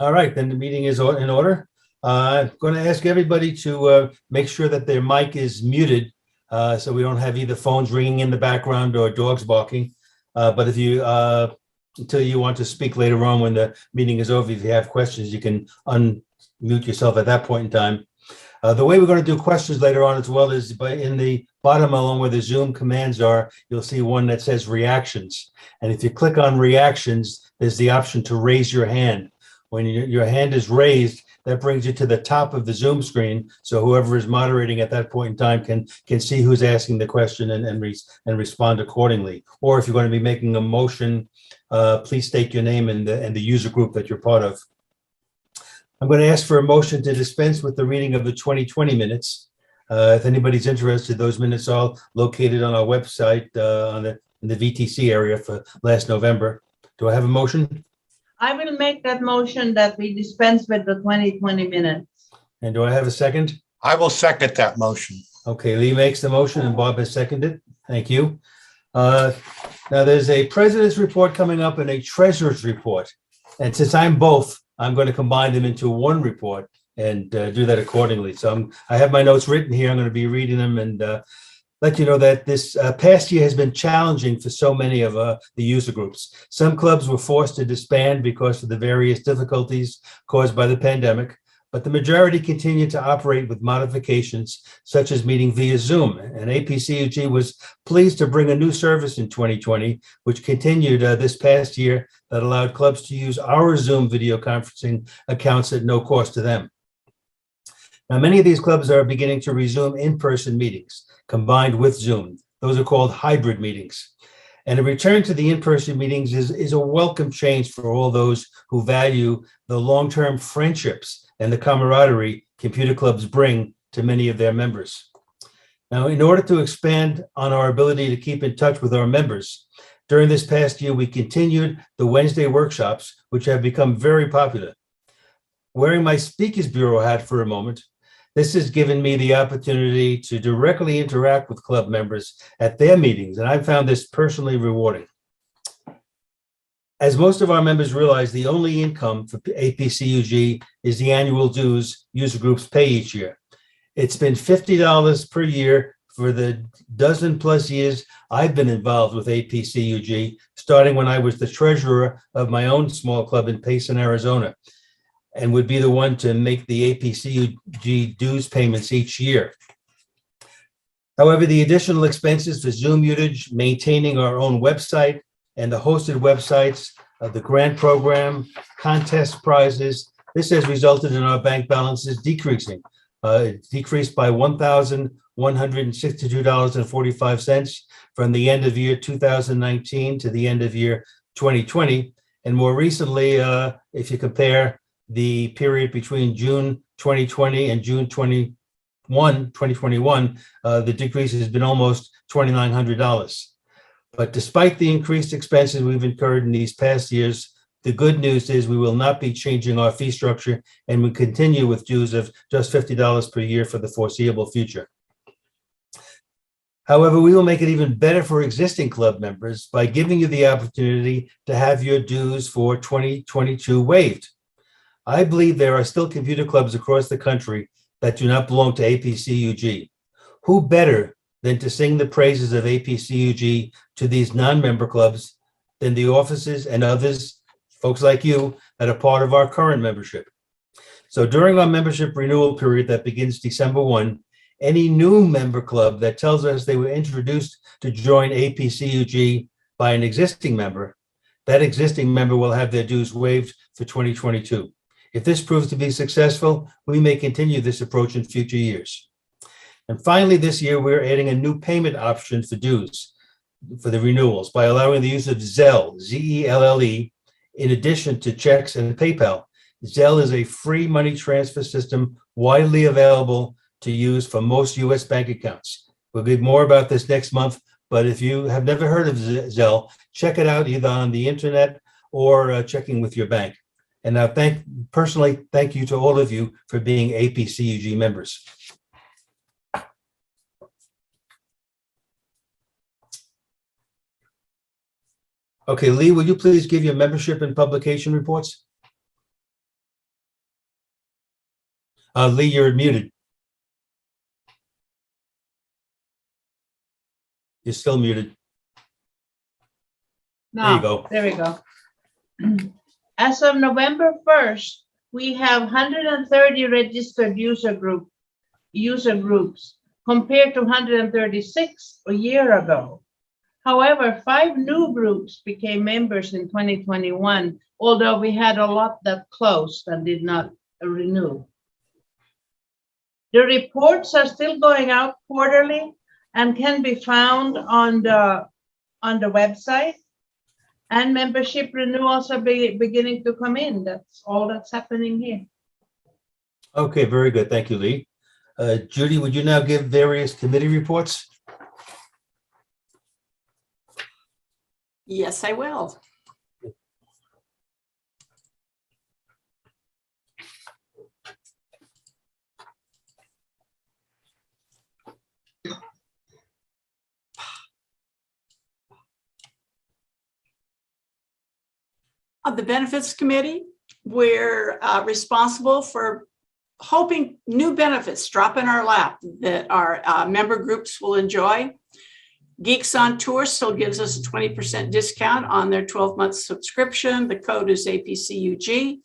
All right, then the meeting is in order. I'm going to ask everybody to make sure that their mic is muted so we don't have either phones ringing in the background or dogs barking. But if you, until you want to speak later on when the meeting is over, if you have questions, you can unmute yourself at that point in time. The way we're going to do questions later on as well is in the bottom along where the Zoom commands are, you'll see one that says reactions. And if you click on reactions, there's the option to raise your hand. When your hand is raised, that brings you to the top of the Zoom screen. So whoever is moderating at that point in time can see who's asking the question and respond accordingly. Or if you're going to be making a motion, please state your name and the user group that you're part of. I'm going to ask for a motion to dispense with the reading of the 2020 minutes. If anybody's interested, those minutes are located on our website in the VTC area for last November. Do I have a motion? I will make that motion that we dispense with the 2020 minutes. And do I have a second? I will second that motion. Okay, Lee makes the motion and Bob has seconded. Thank you. Now there's a president's report coming up and a treasurer's report. And since I'm both, I'm going to combine them into one report and do that accordingly. So I have my notes written here. I'm going to be reading them and let you know that this past year has been challenging for so many of the user groups. Some clubs were forced to disband because of the various difficulties caused by the pandemic, but the majority continued to operate with modifications, such as meeting via Zoom. And APCUG was pleased to bring a new service in 2020, which continued this past year that allowed clubs to use our Zoom video conferencing accounts at no cost to them. Now, many of these clubs are beginning to resume in-person meetings combined with Zoom. Those are called hybrid meetings. And a return to the in-person meetings is a welcome change for all those who value the long-term friendships and the camaraderie computer clubs bring to many of their members. Now, in order to expand on our ability to keep in touch with our members, during this past year, we continued the Wednesday workshops, which have become very popular. Wearing my Speakers Bureau hat for a moment, this has given me the opportunity to directly interact with club members at their meetings, and I found this personally rewarding. As most of our members realize, the only income for APCUG is the annual dues user groups pay each year. It's been $50 per year for the dozen plus years I've been involved with APCUG, starting when I was the treasurer of my own small club in Payson, Arizona, and would be the one to make the APCUG dues payments each year. However, the additional expenses for Zoom usage, maintaining our own website, and the hosted websites of the grant program, contest prizes, this has resulted in our bank balances decreasing. It decreased by $1,162.45 from the end of year 2019 to the end of year 2020. And more recently, if you compare the period between June 2020 and June 2021, the decrease has been almost $2,900. But despite the increased expenses we've incurred in these past years, the good news is we will not be changing our fee structure and we continue with dues of just $50 per year for the foreseeable future. However, we will make it even better for existing club members by giving you the opportunity to have your dues for 2022 waived. I believe there are still computer clubs across the country that do not belong to APCUG. Who better than to sing the praises of APCUG to these non-member clubs than the offices and others, folks like you, that are part of our current membership. So during our membership renewal period that begins December 1, any new member club that tells us they were introduced to join APCUG by an existing member, that existing member will have their dues waived for 2022. If this proves to be successful, we may continue this approach in future years. And finally, this year, we're adding a new payment option for dues for the renewals by allowing the use of Zelle, Z-E-L-L-E, in addition to checks and PayPal. Zelle is a free money transfer system widely available to use for most U.S. bank accounts. We'll give more about this next month, but if you have never heard of Zelle, check it out either on the internet or checking with your bank. And now personally, thank you to all of you for being APCUG members. Okay, Lee, will you please give your membership and publication reports? Lee, you're muted. You're still muted. There you No, go. there we go. As of November 1st, we have 130 registered user groups compared to 136 a year ago. However, 5 new groups became members in 2021, although we had a lot that closed and did not renew. The reports are still going out quarterly and can be found on the website. And membership renewals are beginning to come in. That's all that's happening here. Okay, very good. Thank you, Lee. Judy, would you now give various committee reports? Yes, I will. On the Benefits Committee, we're responsible for hoping new benefits drop in our lap that our member groups will enjoy. Geeks on Tour still gives us a 20% discount on their 12-month subscription. The code is APCUG.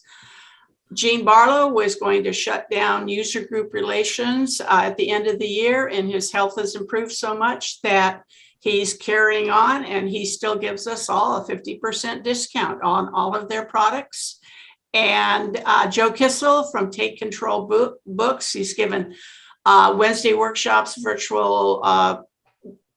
Gene Barlow was going to shut down user group relations at the end of the year, and his health has improved so much that he's carrying on, and he still gives us all a 50% discount on all of their products. And Joe Kissel from Take Control Books, he's given Wednesday workshops, virtual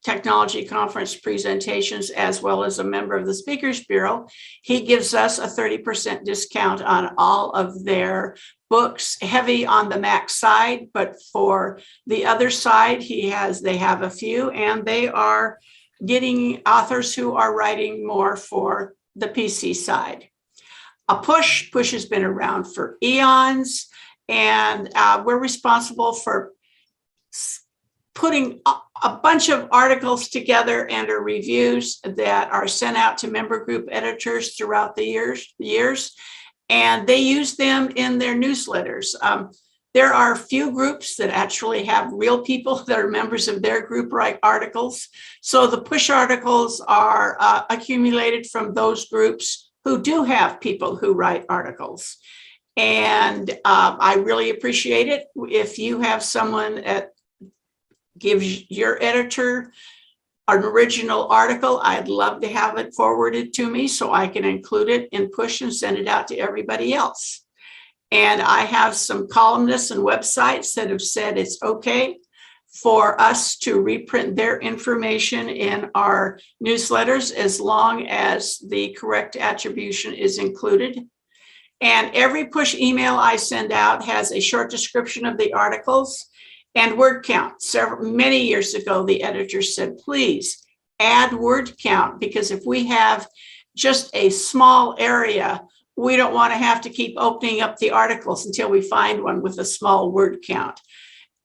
technology conference presentations, as well as a member of the Speakers Bureau. He gives us a 30% discount on all of their books, heavy on the Mac side, but for the other side, they have a few, and they are getting authors who are writing more for the PC side. Push has been around for eons, and we're responsible for putting a bunch of articles together and reviews that are sent out to member group editors throughout the years, and they use them in their newsletters. There are a few groups that actually have real people that are members of their group write articles. So the push articles are accumulated from those groups who do have people who write articles. And I really appreciate it. If you have someone that gives your editor an original article, I'd love to have it forwarded to me so I can include it in Push and send it out to everybody else. And I have some columnists and websites that have said it's okay for us to reprint their information in our newsletters as long as the correct attribution is included. And every Push email I send out has a short description of the articles and word count. Many years ago, the editor said, please add word count, because if we have just a small area, we don't want to have to keep opening up the articles until we find one with a small word count.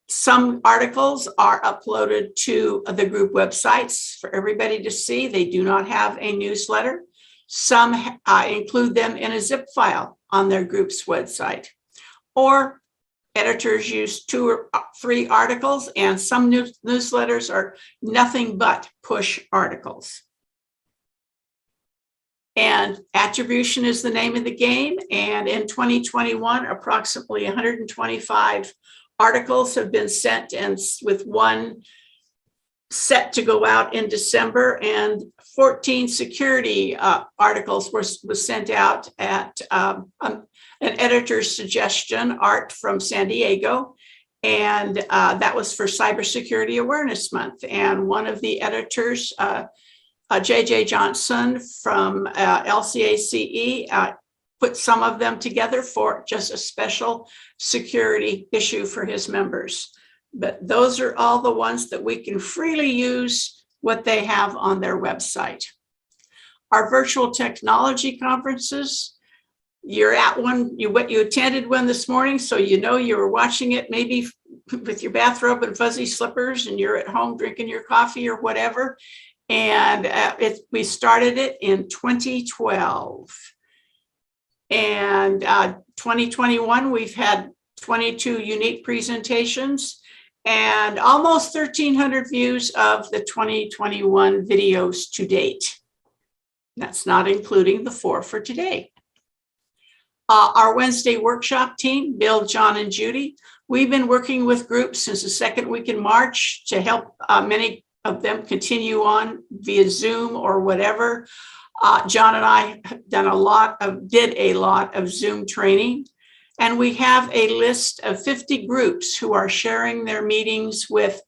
Some articles are uploaded to the group websites for everybody to see. They do not have a newsletter. Some include them in a zip file on their group's website. Or editors use 2 or 3 articles, and some newsletters are nothing but push articles. And attribution is the name of the game. And in 2021, approximately 125 articles have been sent, and with one set to go out in December, and 14 security articles was sent out at an editor's suggestion, Art from San Diego. And that was for Cybersecurity Awareness Month. And one of the editors, JJ Johnson from LCACE, put some of them together for just a special security issue for his members. But those are all the ones that we can freely use what they have on their website. Our virtual technology conferences, you're at one, you attended one this morning, so you know you were watching it maybe with your bathrobe and fuzzy slippers, and you're at home drinking your coffee or whatever. And we started it in 2012. And 2021, we've had 22 unique presentations, and almost 1,300 views of the 2021 videos to date. That's not including the 4 for today. Our Wednesday workshop team, Bill, John, and Judy, we've been working with groups since the second week in March to help many of them continue on via Zoom or whatever. John and I did a lot of Zoom training, and we have a list of 50 groups who are sharing their meetings with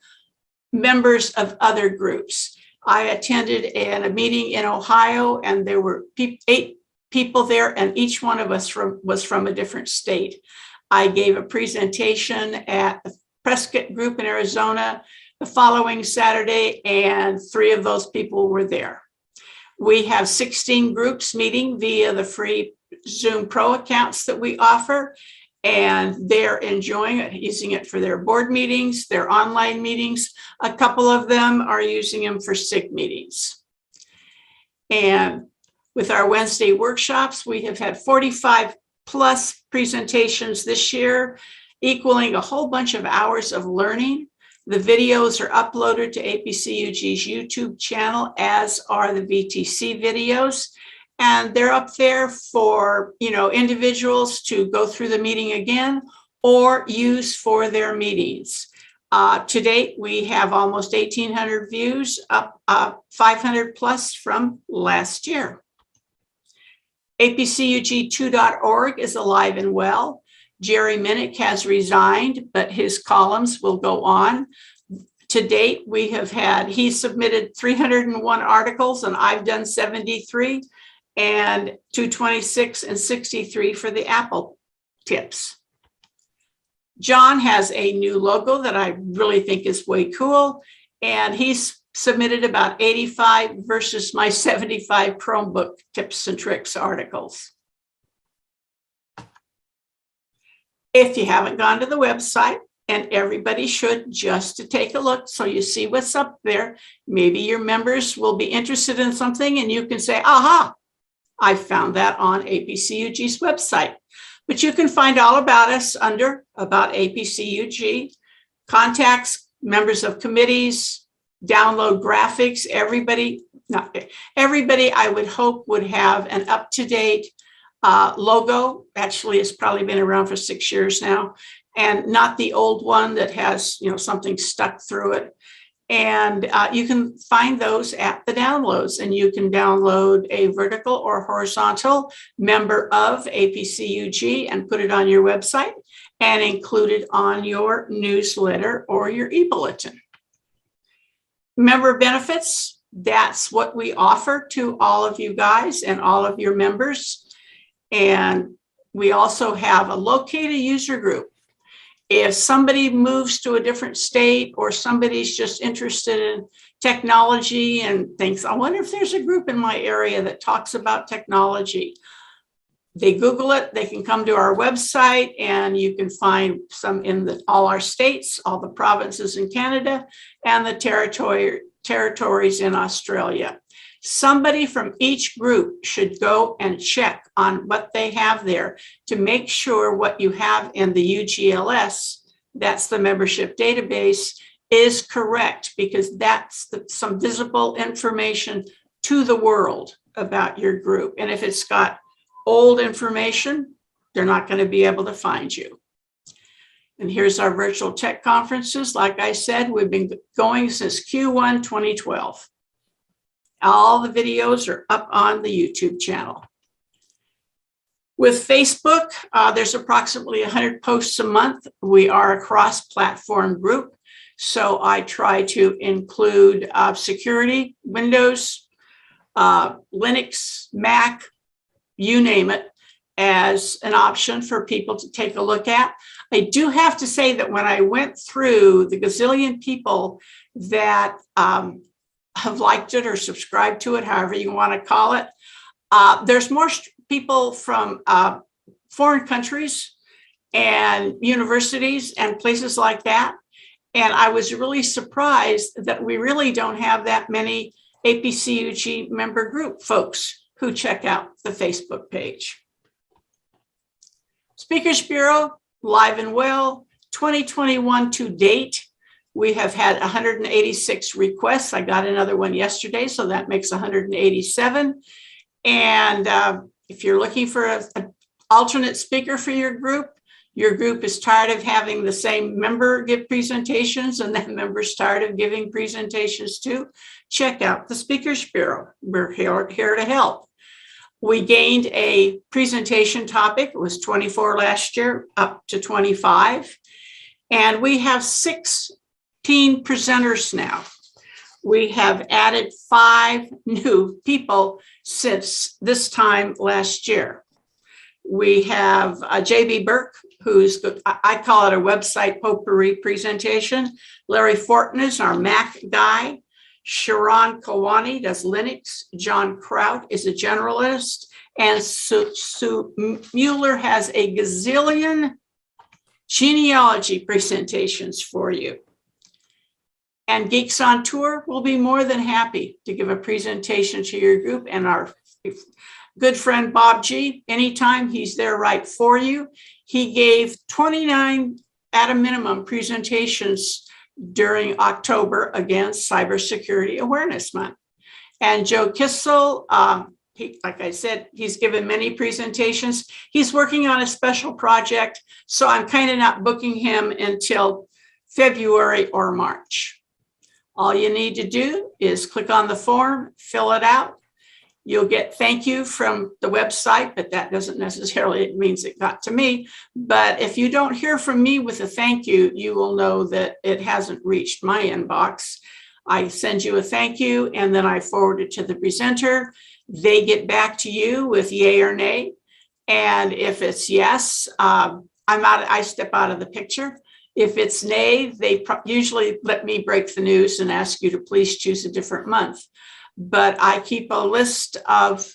members of other groups. I attended a meeting in Ohio, and there were 8 people there, and each one of us was from a different state. I gave a presentation at the Prescott group in Arizona the following Saturday, and 3 of those people were there. We have 16 groups meeting via the free Zoom Pro accounts that we offer, and they're enjoying it, using it for their board meetings, their online meetings. A couple of them are using them for SIG meetings. And with our Wednesday workshops, we have had 45 plus presentations this year, equaling a whole bunch of hours of learning. The videos are uploaded to APCUG's YouTube channel, as are the VTC videos. And they're up there for, individuals to go through the meeting again or use for their meetings. To date, we have almost 1,800 views, up 500 plus from last year. APCUG2.org is alive and well. Jerry Minnick has resigned, but his columns will go on. To date, he submitted 301 articles, and I've done 73, and 226 and 63 for the Apple tips. John has a new logo that I really think is way cool, and he's submitted about 85 versus my 75 Chromebook tips and tricks articles. If you haven't gone to the website, and everybody should, just to take a look so you see what's up there, maybe your members will be interested in something and you can say, aha, I found that on APCUG's website. But you can find all about us under About APCUG, contacts, members of committees, download graphics. Everybody I would hope would have an up-to-date logo. Actually, it's probably been around for 6 years now, and not the old one that has something stuck through it. And you can find those at the downloads, and you can download a vertical or horizontal member of APCUG and put it on your website and include it on your newsletter or your e-bulletin. Member benefits, that's what we offer to all of you guys and all of your members. And we also have a locate a user group. If somebody moves to a different state, or somebody's just interested in technology and thinks, I wonder if there's a group in my area that talks about technology, they Google it, they can come to our website, and you can find some in all our states, all the provinces in Canada, and the territories in Australia. Somebody from each group should go and check on what they have there to make sure what you have in the UGLS, that's the membership database, is correct, because that's some visible information to the world about your group. And if it's got old information, they're not going to be able to find you. And here's our virtual tech conferences. Like I said, we've been going since Q1 2012. All the videos are up on the YouTube channel. With Facebook, there's approximately 100 posts a month. We are a cross-platform group, so I try to include security, Windows, Linux, Mac, you name it, as an option for people to take a look at. I do have to say that when I went through the gazillion people that have liked it or subscribed to it, however you want to call it, there's more people from foreign countries and universities and places like that. And I was really surprised that we really don't have that many APCUG member group folks who check out the Facebook page. Speakers Bureau, live and well. 2021 to date, we have had 186 requests. I got another one yesterday, so that makes 187. And if you're looking for an alternate speaker for your group is tired of having the same member give presentations and that member's tired of giving presentations too, check out the Speakers Bureau. We're here to help. We gained a presentation topic. It was 24 last year, up to 25. And we have 16 presenters now. We have added 5 new people since this time last year. We have J.B. Burke, who's, I call it a website potpourri presentation. Larry Fortin is our Mac guy. Sharon Kawani does Linux. John Kraut is a generalist. And Sue Mueller has a gazillion genealogy presentations for you. And Geeks on Tour will be more than happy to give a presentation to your group. And our good friend Bob G, anytime, he's there right for you. He gave 29 at a minimum presentations during October, again, Cybersecurity Awareness Month. And Joe Kissel, like I said, he's given many presentations. He's working on a special project, so I'm kind of not booking him until February or March. All you need to do is click on the form, fill it out. You'll get thank you from the website, but that doesn't necessarily mean it got to me. But if you don't hear from me with a thank you, you will know that it hasn't reached my inbox. I send you a thank you, and then I forward it to the presenter. They get back to you with yay or nay. And if it's yes, I step out of the picture. If it's nay, they usually let me break the news and ask you to please choose a different month. But I keep a list of,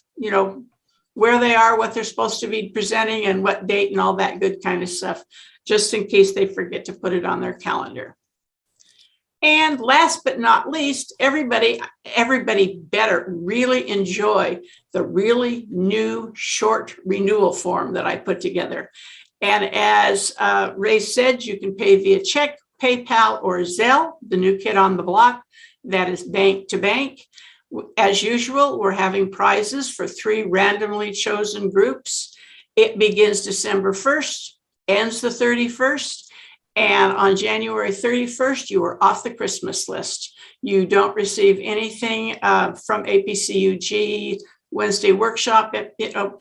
where they are, what they're supposed to be presenting and what date and all that good kind of stuff, just in case they forget to put it on their calendar. And last but not least, everybody better really enjoy the really new short renewal form that I put together. And as Ray said, you can pay via check, PayPal, or Zelle, the new kid on the block. That is bank to bank. As usual, we're having prizes for 3 randomly chosen groups. It begins December 1st, ends the 31st. And on January 31st, you are off the Christmas list. You don't receive anything from APCUG, Wednesday workshop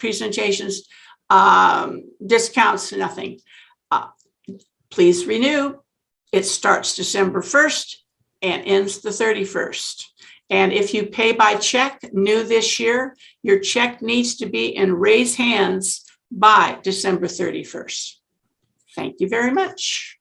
presentations, discounts, nothing. Please renew. It starts December 1st and ends the 31st. And if you pay by check, new this year, your check needs to be in Ray's hands by December 31st. Thank you very much.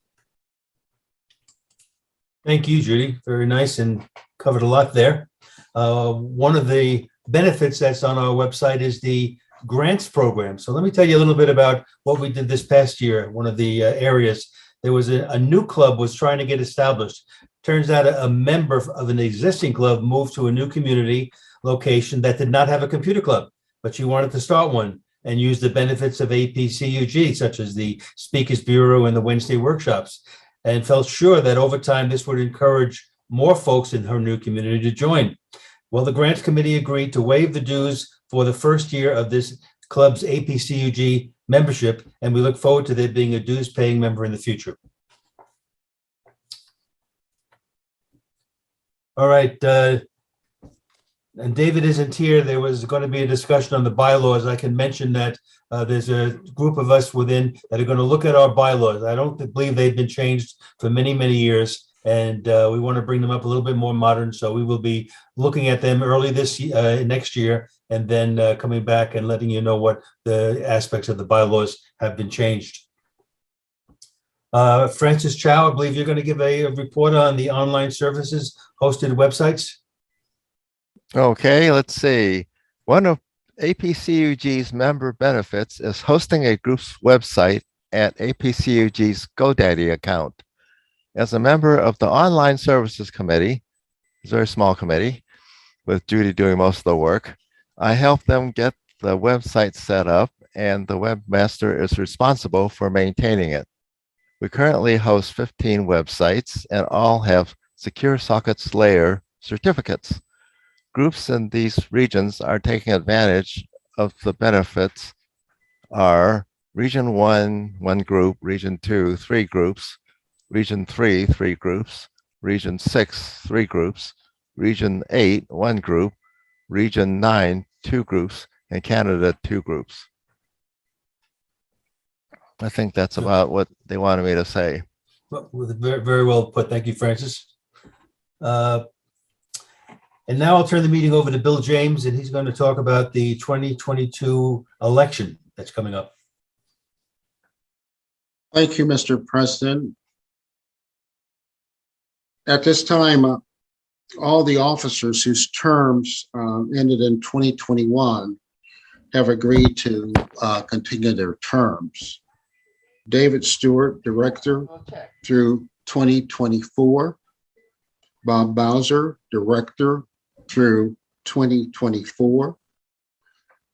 Thank you, Judy. Very nice and covered a lot there. One of the benefits that's on our website is the grants program. So let me tell you a little bit about what we did this past year. One of the areas, there was a new club was trying to get established. Turns out a member of an existing club moved to a new community location that did not have a computer club, but she wanted to start one and use the benefits of APCUG, such as the Speakers Bureau and the Wednesday workshops, and felt sure that over time this would encourage more folks in her new community to join. Well, the grants committee agreed to waive the dues for the first year of this club's APCUG membership, and we look forward to there being a dues-paying member in the future. All right, and David isn't here. There was going to be a discussion on the bylaws. I can mention that there's a group of us within that are going to look at our bylaws. I don't believe they've been changed for many, many years, and we want to bring them up a little bit more modern. So we will be looking at them early this next year, and then coming back and letting you know what the aspects of the bylaws have been changed. Francis Chow, I believe you're going to give a report on the online services hosted websites. Okay, let's see. One of APCUG's member benefits is hosting a group's website at APCUG's GoDaddy account. As a member of the Online Services Committee, it's a very small committee with Judy doing most of the work, I help them get the website set up and the webmaster is responsible for maintaining it. We currently host 15 websites and all have secure sockets layer certificates. Groups in these regions are taking advantage of the benefits are Region 1, 1 group, Region 2, 3 groups, Region 3, 3 groups, Region 6, 3 groups, Region 8, 1 group, Region 9, 2 groups, and Canada, 2 groups. I think that's about what they wanted me to say. Well, very, very well put. Thank you, Francis. And now I'll turn the meeting over to Bill James, and he's going to talk about the 2022 election that's coming up. Thank you, Mr. President. At this time, all the officers whose terms ended in 2021 have agreed to continue their terms. David Stewart, Director through 2024. Bob Bowser, Director through 2024.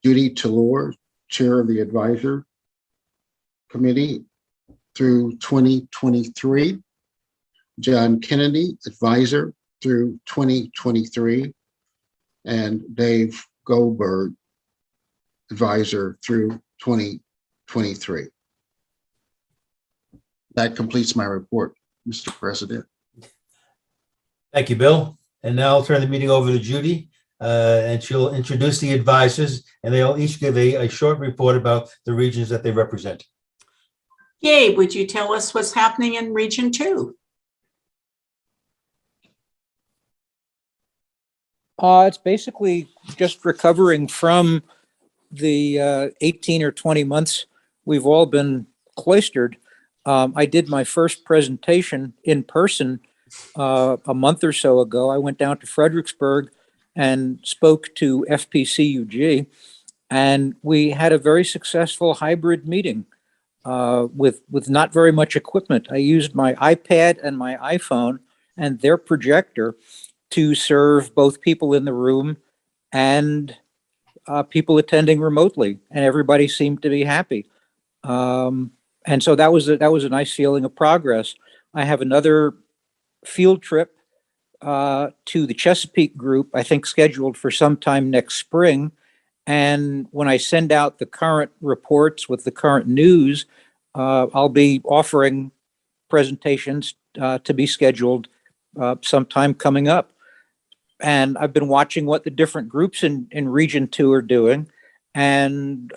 Judy Talor, Chair of the Advisor Committee through 2023. John Kennedy, Advisor through 2023. And Dave Goldberg, Advisor through 2023. That completes my report, Mr. President. Thank you, Bill. And now I'll turn the meeting over to Judy, and she'll introduce the advisors, and they'll each give a short report about the regions that they represent. Gabe, would you tell us what's happening in Region 2? It's basically just recovering from the 18 or 20 months we've all been cloistered. I did my first presentation in person a month or so ago. I went down to Fredericksburg and spoke to FPCUG, and we had a very successful hybrid meeting with not very much equipment. I used my iPad and my iPhone and their projector to serve both people in the room and people attending remotely, and everybody seemed to be happy. And so that was a nice feeling of progress. I have another field trip to the Chesapeake group, I think scheduled for sometime next spring. And when I send out the current reports with the current news, I'll be offering presentations to be scheduled sometime coming up. And I've been watching what the different groups in Region 2 are doing. And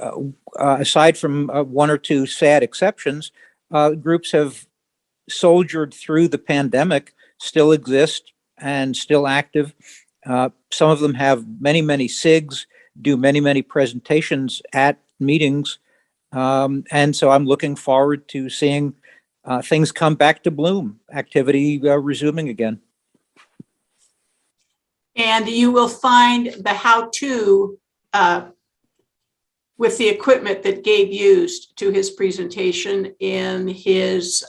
aside from one or two sad exceptions, groups have soldiered through the pandemic, still exist and still active. Some of them have many, many SIGs, do many, many presentations at meetings. And so I'm looking forward to seeing things come back to bloom, activity resuming again. And you will find the how-to with the equipment that Gabe used to his presentation in his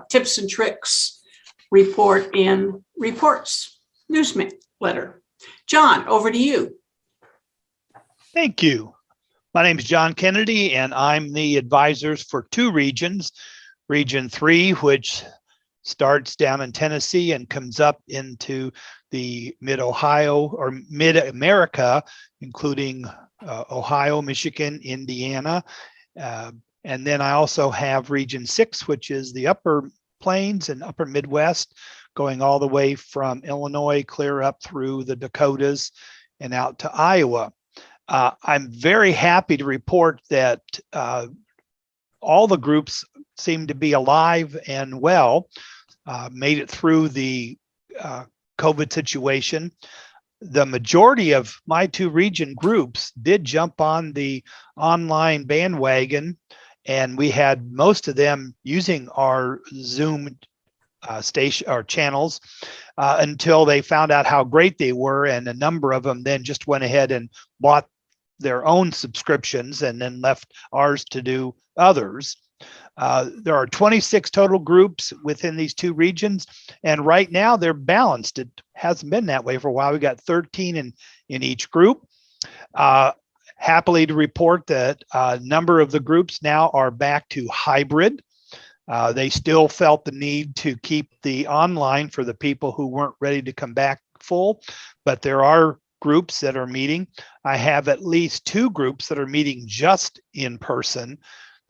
tips and tricks report in Reports newsletter. John, over to you. Thank you. My name is John Kennedy, and I'm the advisors for two regions. Region 3, which starts down in Tennessee and comes up into the mid-Ohio or mid-America, including Ohio, Michigan, Indiana. And then I also have Region 6, which is the upper plains and upper Midwest, going all the way from Illinois clear up through the Dakotas and out to Iowa. I'm very happy to report that all the groups seem to be alive and well, made it through the COVID situation. The majority of my two region groups did jump on the online bandwagon, and we had most of them using our Zoom station or channels until they found out how great they were, and a number of them then just went ahead and bought their own subscriptions and then left ours to do others. There are 26 total groups within these two regions, and right now they're balanced. It hasn't been that way for a while. We got 13 in each group. happily to report that a number of the groups now are back to hybrid. They still felt the need to keep the online for the people who weren't ready to come back full, but there are groups that are meeting. I have at least 2 groups that are meeting just in person.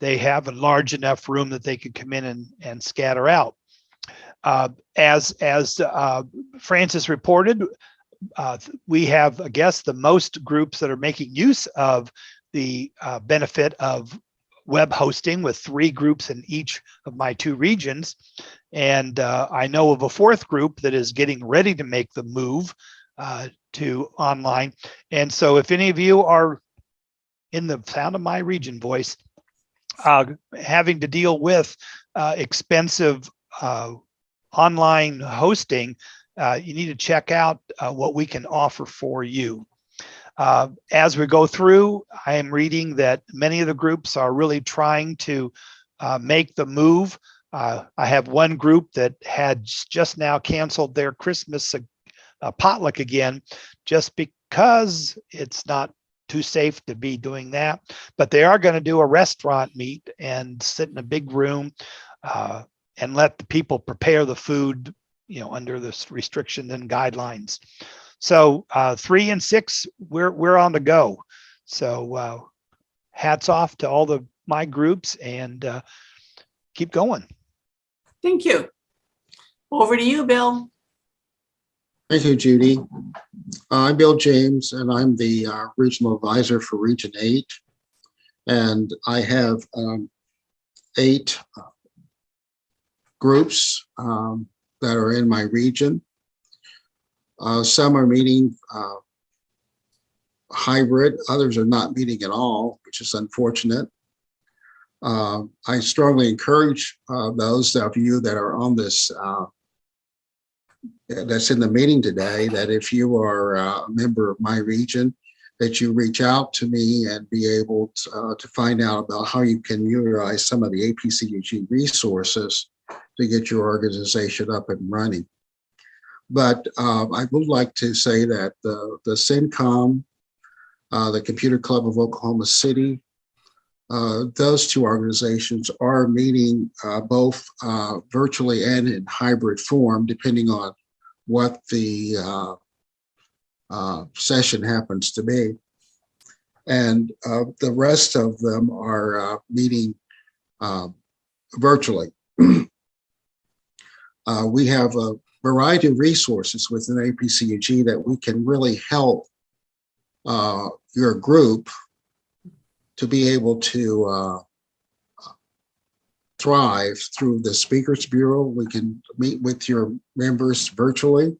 They have a large enough room that they can come in and scatter out. As Francis reported, we have, I guess, the most groups that are making use of the benefit of web hosting, with 3 groups in each of my 2 regions. And I know of a 4th group that is getting ready to make the move to online. And so if any of you are in the sound of my region voice, having to deal with expensive online hosting, you need to check out what we can offer for you. As we go through, I am reading that many of the groups are really trying to make the move. I have one group that had just now canceled their Christmas potluck again, just because it's not too safe to be doing that. But they are going to do a restaurant meet and sit in a big room and let the people prepare the food, under the restrictions and guidelines. So 3 and 6, we're on the go. So hats off to all my groups, and keep going. Thank you. Over to you, Bill. Thank you, Judy. I'm Bill James, and I'm the regional advisor for Region 8. And I have 8 groups that are in my region. Some are meeting hybrid, others are not meeting at all, which is unfortunate. I strongly encourage those of you that are on this, that's in the meeting today, that if you are a member of my region, that you reach out to me and be able to find out about how you can utilize some of the APCUG resources to get your organization up and running. But I would like to say that the CENTCOM, the Computer Club of Oklahoma City, those 2 organizations are meeting both virtually and in hybrid form, depending on what the session happens to be. And the rest of them are meeting virtually. We have a variety of resources within APCUG that we can really help your group to be able to thrive through the Speakers Bureau. We can meet with your members virtually.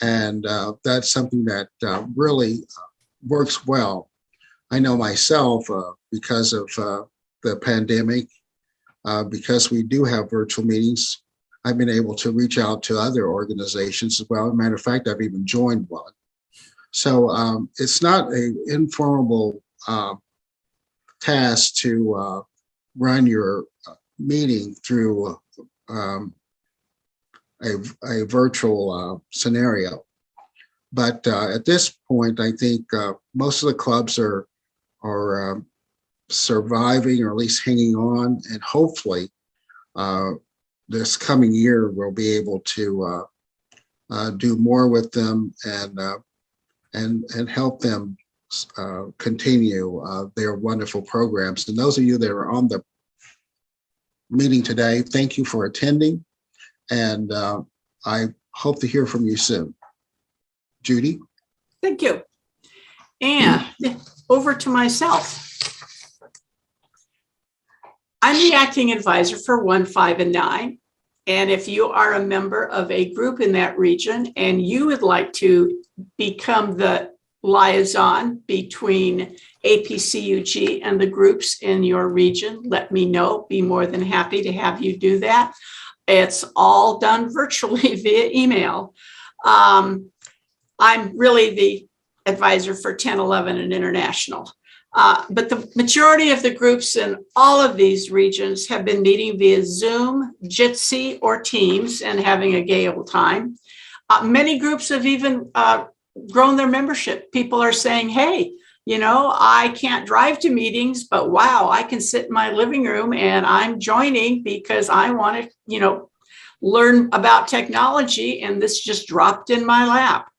And that's something that really works well. I know myself, because of the pandemic, because we do have virtual meetings, I've been able to reach out to other organizations as well. As a matter of fact, I've even joined one. So it's not an informal task to run your meeting through a virtual scenario. But at this point, I think most of the clubs are surviving, or at least hanging on, and hopefully this coming year we'll be able to do more with them and help them continue their wonderful programs. And those of you that are on the meeting today, thank you for attending, and I hope to hear from you soon. Judy? Thank you. And over to myself. I'm the acting advisor for 1, 5, and 9. And if you are a member of a group in that region and you would like to become the liaison between APCUG and the groups in your region, let me know. Be more than happy to have you do that. It's all done virtually via email. I'm really the advisor for 10, 11, and international. But the majority of the groups in all of these regions have been meeting via Zoom, Jitsi, or Teams and having a gay old time. Many groups have even grown their membership. People are saying, hey, I can't drive to meetings, but wow, I can sit in my living room and I'm joining because I want to, learn about technology, and this just dropped in my lap.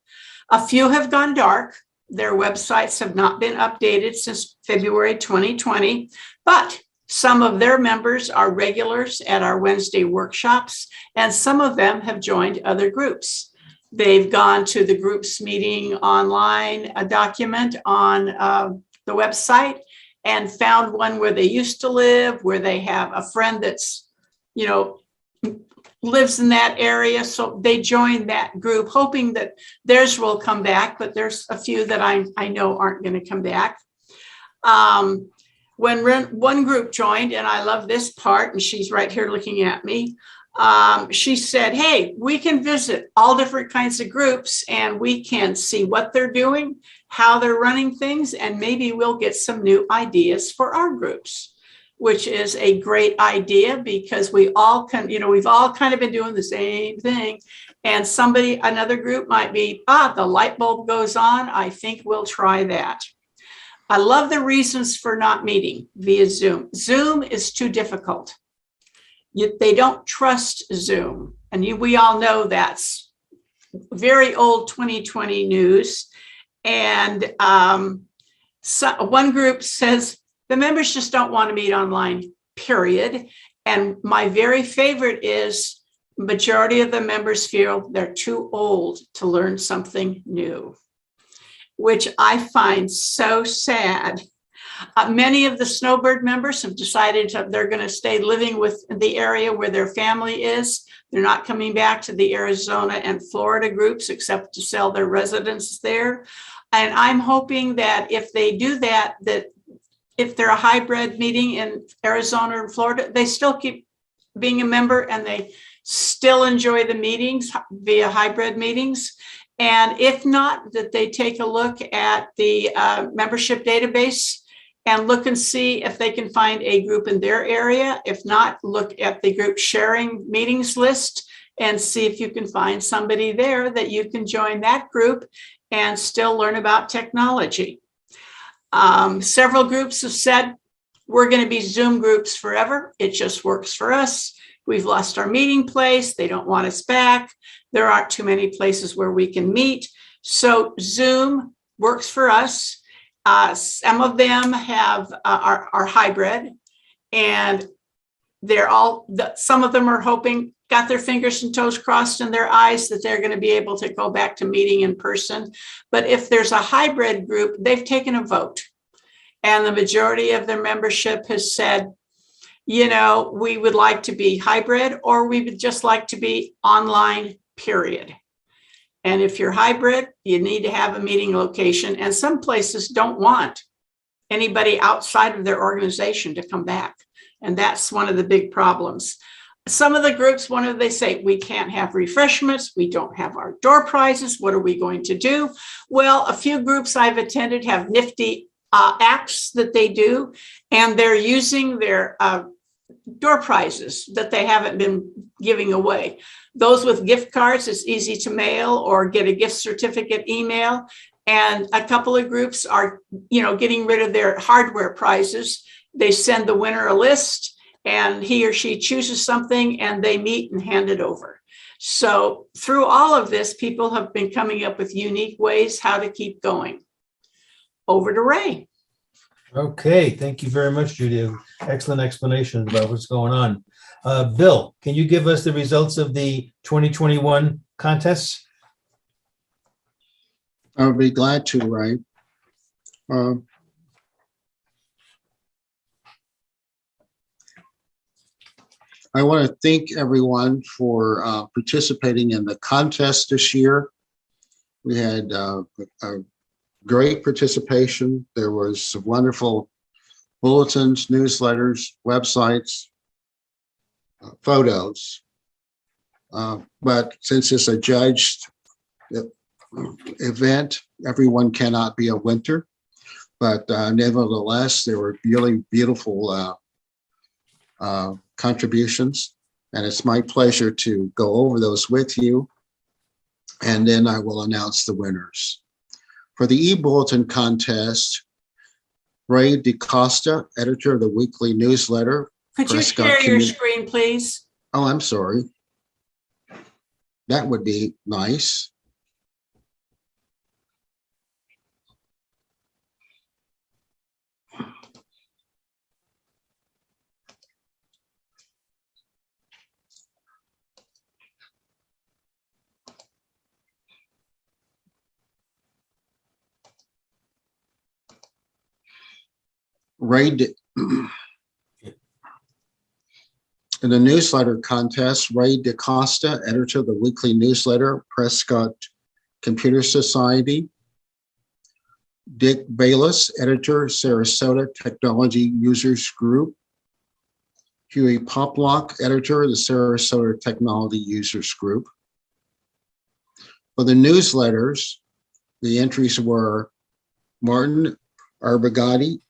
A few have gone dark. Their websites have not been updated since February 2020, but some of their members are regulars at our Wednesday workshops, and some of them have joined other groups. They've gone to the group's meeting online, a document on the website, and found one where they used to live, where they have a friend that's, lives in that area. So they joined that group, hoping that theirs will come back, but there's a few that I know aren't going to come back. When one group joined, and I love this part, and she's right here looking at me, she said, hey, we can visit all different kinds of groups and we can see what they're doing, how they're running things, and maybe we'll get some new ideas for our groups, which is a great idea because we all can, we've all kind of been doing the same thing. And another group might be, the light bulb goes on. I think we'll try that. I love the reasons for not meeting via Zoom. Zoom is too difficult. They don't trust Zoom. And we all know that's very old 2020 news. And one group says, the members just don't want to meet online, period. And my very favorite is majority of the members feel they're too old to learn something new, which I find so sad. Many of the Snowbird members have decided they're going to stay living with the area where their family is. They're not coming back to the Arizona and Florida groups except to sell their residence there. And I'm hoping that if they do that if they're a hybrid meeting in Arizona or Florida, they still keep being a member and they still enjoy the meetings via hybrid meetings. And if not, that they take a look at the membership database and look and see if they can find a group in their area. If not, look at the group sharing meetings list and see if you can find somebody there that you can join that group and still learn about technology. Several groups have said, we're going to be Zoom groups forever. It just works for us. We've lost our meeting place. They don't want us back. There aren't too many places where we can meet. So Zoom works for us. Some of them are hybrid, and some of them are hoping, got their fingers and toes crossed and their eyes that they're going to be able to go back to meeting in person. But if there's a hybrid group, they've taken a vote. And the majority of their membership has said, we would like to be hybrid, or we would just like to be online, period. And if you're hybrid, you need to have a meeting location. And some places don't want anybody outside of their organization to come back. And that's one of the big problems. Some of the groups, they say, we can't have refreshments. We don't have our door prizes. What are we going to do? Well, a few groups I've attended have nifty apps that they do, and they're using their door prizes that they haven't been giving away. Those with gift cards, it's easy to mail or get a gift certificate email. And a couple of groups are, getting rid of their hardware prizes. They send the winner a list and he or she chooses something and they meet and hand it over. So through all of this, people have been coming up with unique ways how to keep going. Over to Ray. Okay, thank you very much, Judy. Excellent explanation about what's going on. Bill, can you give us the results of the 2021 contests? I would be glad to, Ray. I want to thank everyone for participating in the contest this year. We had a great participation. There was some wonderful bulletins, newsletters, websites, photos. But since it's a judged event, everyone cannot be a winner. But nevertheless, there were really beautiful contributions. And it's my pleasure to go over those with you. And then I will announce the winners. For the e-bulletin contest, Ray DeCosta, editor of the weekly newsletter. Could you Prescott share your Community- screen, please? Oh, I'm sorry. That would be nice. In the newsletter contest, Ray DeCosta, editor of the weekly newsletter, Prescott Computer Society. Dick Bayless, editor, Sarasota Technology Users Group. Huey Poplock, editor of the Sarasota Technology Users Group. For the newsletters, the entries were Martin Arbogati,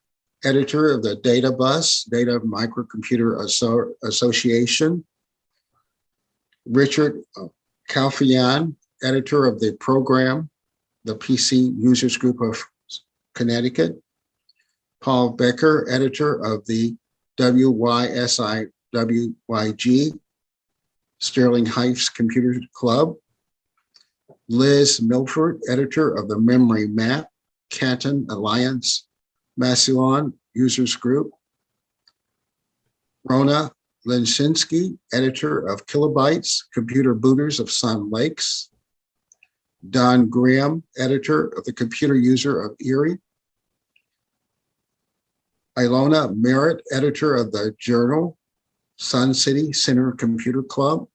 editor of the Data Bus, Data Microcomputer Association. Richard Kalfian, editor of the program, the PC Users Group of Connecticut. Paul Becker, editor of the WYSI-WYG, Sterling Heights Computer Club. Liz Milford, editor of the Memory Map, Canton Alliance, Massillon Users Group. Rona Lensinski, editor of Kilobytes, Computer Booters of Sun Lakes. Don Graham, editor of the Computer User of Erie. Ilona Merritt, editor of the journal, Sun City Center Computer Club.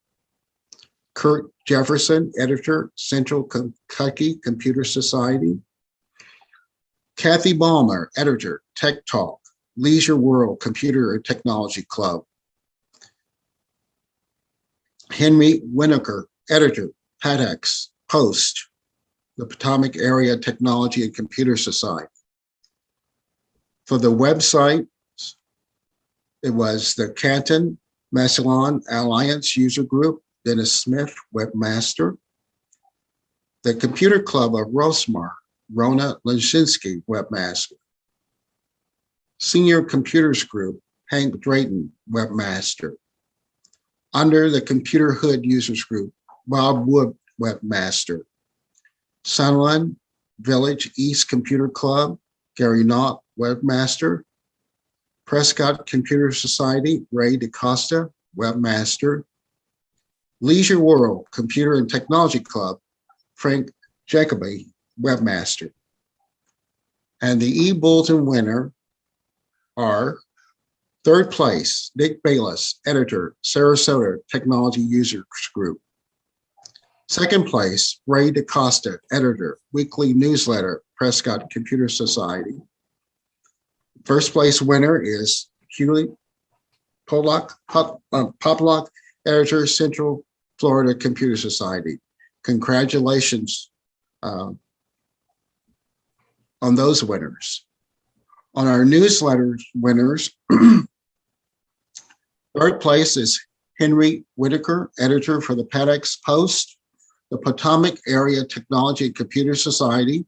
Kurt Jefferson, editor, Central Kentucky Computer Society. Kathy Ballmer, editor, Tech Talk, Leisure World Computer and Technology Club. Henry Winokur, editor, PADEX, Post, the Potomac Area Technology and Computer Society. For the website, it was the Canton Massillon Alliance User Group, Dennis Smith, webmaster. The Computer Club of Rosmar, Rona Leshinsky, webmaster. Senior Computers Group, Hank Drayton, webmaster. Under the Computer Hood Users Group, Bob Wood, webmaster. Sunland Village East Computer Club, Gary Knott, webmaster. Prescott Computer Society, Ray DeCosta, webmaster. Leisure World Computer and Technology Club, Frank Jacoby, webmaster. And the e-bulletin winner are third place, Dick Bayless, editor, Sarasota Technology Users Group. Second place, Ray DeCosta, editor, weekly newsletter, Prescott Computer Society. First place winner is Huey Poplock, editor, Central Florida Computer Society. Congratulations on those winners. On our newsletter winners, third place is Henry Whitaker, editor for the PADEX Post, the Potomac Area Technology and Computer Society.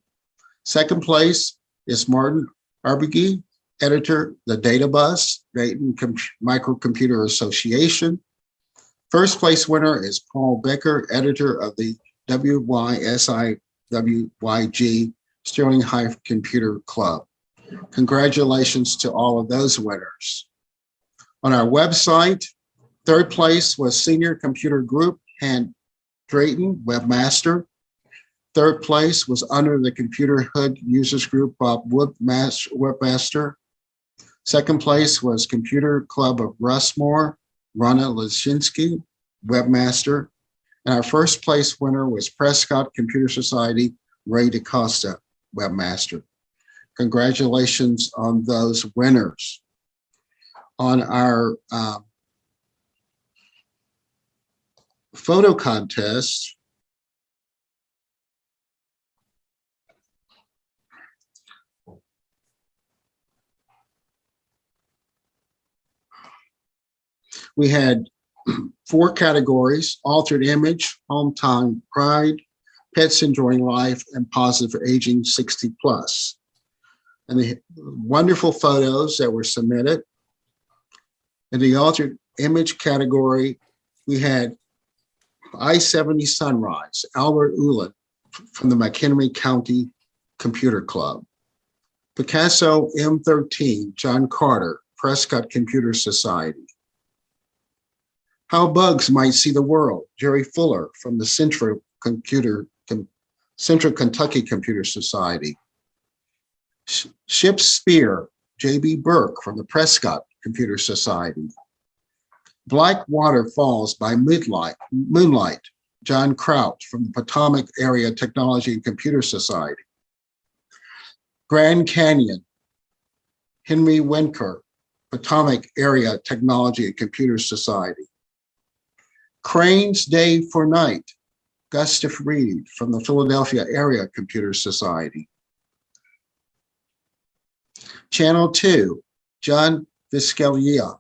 Second place is Martin Arbogati, editor, the Data Bus, Dayton Microcomputer Association. First place winner is Paul Becker, editor of the WYSI-WYG Sterling Heights Computer Club. Congratulations to all of those winners. On our website, third place was Senior Computer Group, Hank Drayton, webmaster. Third place was under the Computer Hood Users Group, Bob Wood, webmaster. Second place was Computer Club of Russmore, Rona Leshinsky, webmaster. And our first place winner was Prescott Computer Society, Ray DeCosta, webmaster. Congratulations on those winners. On our photo contest, we had 4 categories: altered image, hometown pride, pets enjoying life, and positive aging 60 plus. and the wonderful photos that were submitted. In the altered image category, we had I-70 Sunrise, Albert Ullin from the McHenry County Computer Club. Picasso M13, John Carter, Prescott Computer Society. How Bugs Might See the World, Jerry Fuller from the Central Kentucky Computer Society. Ship's Spear, J.B. Burke from the Prescott Computer Society. Black Water Falls by Moonlight, John Kraut from the Potomac Area Technology and Computer Society. Grand Canyon, Henry Wenker, Potomac Area Technology and Computer Society. Crane's Day for Night, Gustav Reed from the Philadelphia Area Computer Society. Channel 2, John Viscalia,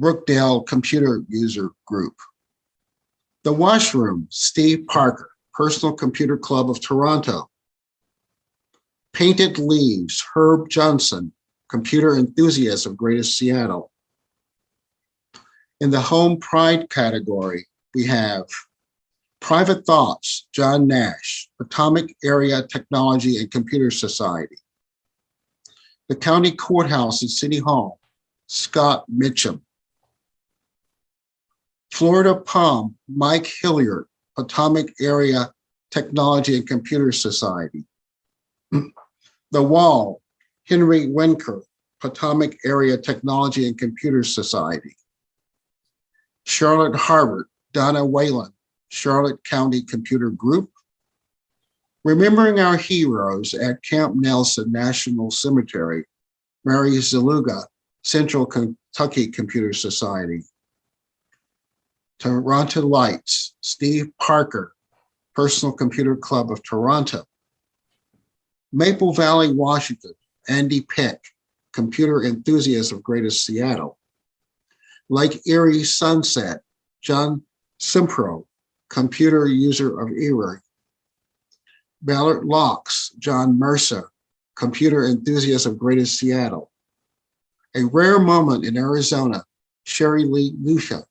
Brookdale Computer User Group. The Washroom, Steve Parker, Personal Computer Club of Toronto. Painted Leaves, Herb Johnson, Computer Enthusiast of Greater Seattle. In the Home Pride category, we have Private Thoughts, John Nash, Potomac Area Technology and Computer Society. The County Courthouse and City Hall, Scott Mitchum. Florida Palm, Mike Hilliard, Potomac Area Technology and Computer Society. The Wall, Henry Wenker, Potomac Area Technology and Computer Society. Charlotte Harbor, Donna Whalen, Charlotte County Computer Group. Remembering Our Heroes at Camp Nelson National Cemetery, Mary Zaluga, Central Kentucky Computer Society. Toronto Lights, Steve Parker, Personal Computer Club of Toronto. Maple Valley, Washington, Andy Peck, Computer Enthusiast of Greater Seattle. Lake Erie Sunset, John Simpro, Computer User of Erie. Ballard Locks, John Mercer, Computer Enthusiast of Greater Seattle. A Rare Moment in Arizona, Sherry Lee Lucia,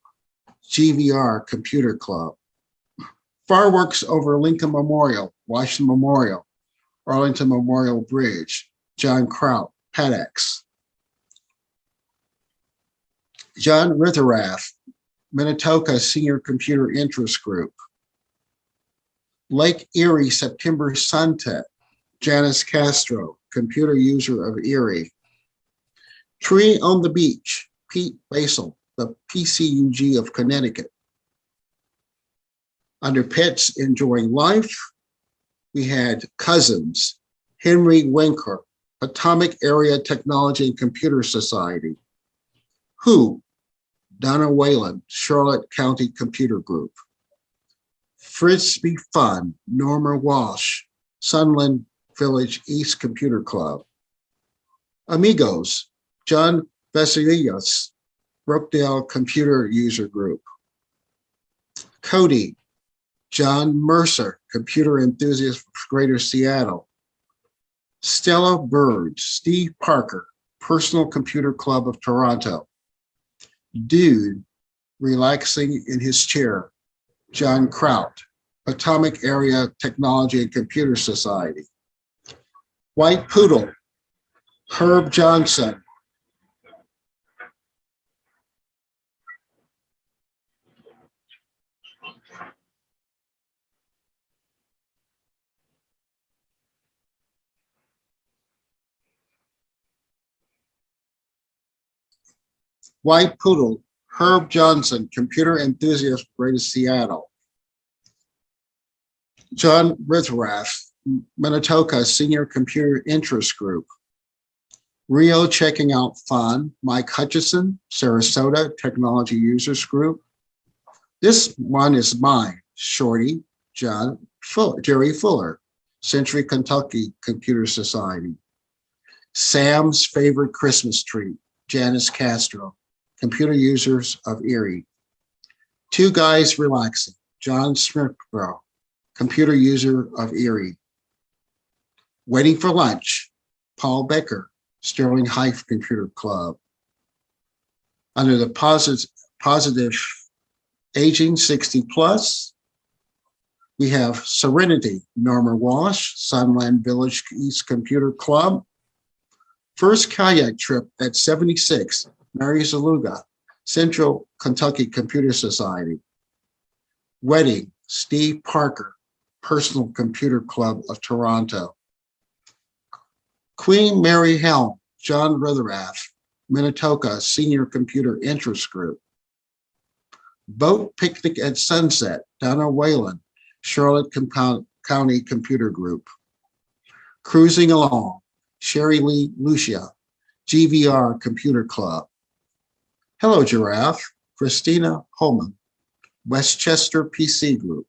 GVR Computer Club. Fireworks over Lincoln Memorial, Washington Memorial, Arlington Memorial Bridge, John Kraut, PADX. John Ritherath, Minnetonka Senior Computer Interest Group. Lake Erie September Sunset, Janice Castro, Computer User of Erie. Tree on the Beach, Pete Basel, the PCUG of Connecticut. Under Pets Enjoying Life, we had Cousins, Henry Wenker, Potomac Area Technology and Computer Society. Who, Donna Whalen, Charlotte County Computer Group. Frisbee Fun, Norma Walsh, Sunland Village East Computer Club. Amigos, John Vasilios, Brookdale Computer User Group. Cody, John Mercer, Computer Enthusiast of Greater Seattle. Stella Bird, Steve Parker, Personal Computer Club of Toronto. Dude, Relaxing in His Chair, John Kraut, Potomac Area Technology and Computer Society. White Poodle, Herb Johnson. White Poodle, Herb Johnson, Computer Enthusiast, Greater Seattle. John Ritherath, Minnetonka Senior Computer Interest Group. Rio Checking Out Fun, Mike Hutchison, Sarasota Technology Users Group. This one is mine, Shorty, Jerry Fuller, Century Kentucky Computer Society. Sam's Favorite Christmas Tree, Janice Castro, Computer Users of Erie. Two Guys Relaxing, John Smithborough, Computer User of Erie. Waiting for Lunch, Paul Becker, Sterling Heights Computer Club. Under the positive aging 60 plus, we have Serenity, Norma Walsh, Sunland Village East Computer Club. First kayak trip at 76, Mary Zaluga, Central Kentucky Computer Society. Wedding, Steve Parker, Personal Computer Club of Toronto. Queen Mary Helm, John Rutherath, Minnetonka Senior Computer Interest Group. Boat Picnic at Sunset, Donna Whalen, Charlotte County Computer Group. Cruising Along, Sherry Lee Lucia, GVR Computer Club. Hello Giraffe, Christina Holman, Westchester PC Group.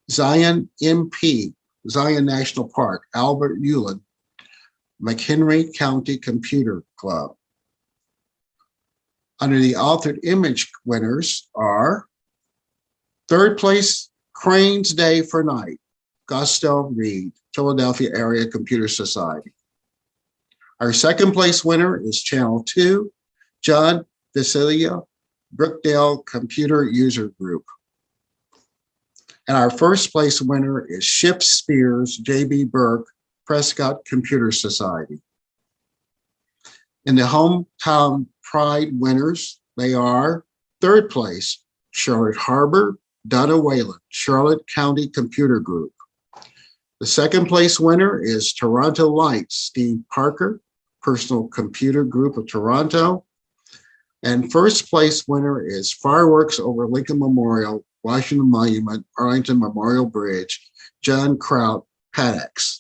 Zion MP, Zion National Park, Albert Euland, McHenry County Computer Club. Under the authored image winners are third place, Cranes Day for Night, Gusto Reed, Philadelphia Area Computer Society. Our second place winner is Channel 2, John Vasilia, Brookdale Computer User Group. And our first place winner is Ship Spears, J.B. Burke, Prescott Computer Society. In the hometown pride winners, they are third place, Charlotte Harbor, Donna Whalen, Charlotte County Computer Group. The second place winner is Toronto Lights, Steve Parker, Personal Computer Group of Toronto. And first place winner is Fireworks over Lincoln Memorial, Washington Monument, Arlington Memorial Bridge, John Kraut, Paddocks.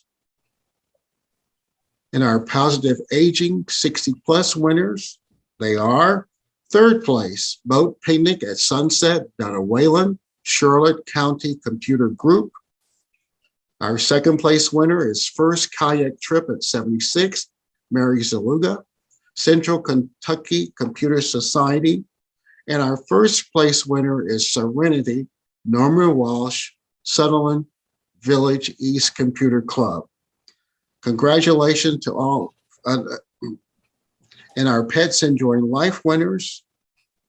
In our positive aging 60 plus winners, they are third place, Boat Picnic at Sunset, Donna Whalen, Charlotte County Computer Group. Our second place winner is First Kayak Trip at 76, Mary Zaluga, Central Kentucky Computer Society. And our first place winner is Serenity, Norma Walsh, Sutherland Village East Computer Club. Congratulations to all. And our Pets Enjoying Life winners,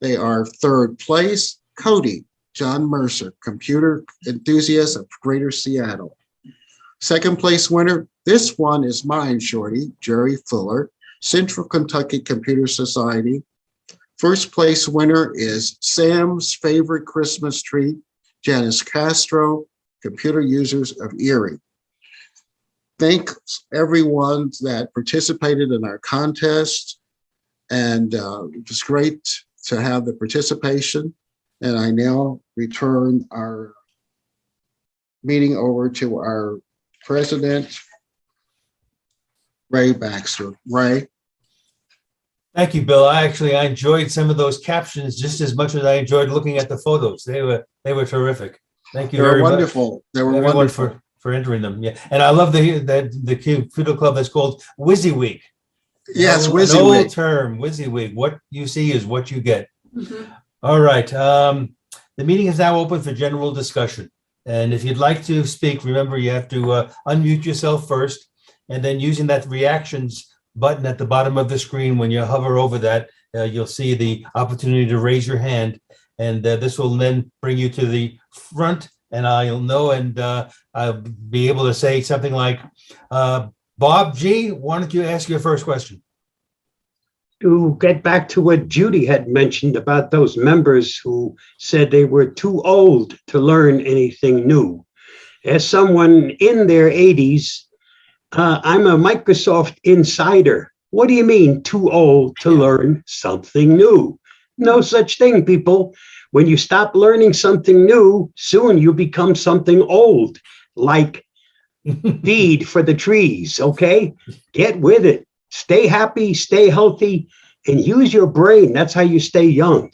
they are third place, Cody, John Mercer, computer enthusiast of Greater Seattle. Second place winner, this one is mine, Shorty, Jerry Fuller, Central Kentucky Computer Society. First place winner is Sam's Favorite Christmas Tree, Janice Castro, Computer Users of Erie. Thanks everyone that participated in our contest, and it was great to have the participation. And I now return our meeting over to our president, Ray Baxter. Ray. Thank you, Bill. I enjoyed some of those captions just as much as I enjoyed looking at the photos. They were terrific. Thank you very much. Wonderful. They were Everyone wonderful. for entering them. Yeah, and I love the computer club that's called WYSIWYG. Yes, An WYSIWYG. old term, WYSIWYG. What you see is what you get. Mhm. All right. The meeting is now open for general discussion. And if you'd like to speak, remember you have to unmute yourself first, and then using that reactions button at the bottom of the screen, when you hover over that, you'll see the opportunity to raise your hand. And this will then bring you to the front, and I'll know, and I'll be able to say something like, Bob G., why don't you ask your first question? To get back to what Judy had mentioned about those members who said they were too old to learn anything new. As someone in their 80s, I'm a Microsoft insider. What do you mean too old to learn something new? No such thing, people. When you stop learning something new, soon you become something old, like feed for the trees, okay? Get with it. Stay happy, stay healthy, and use your brain. That's how you stay young.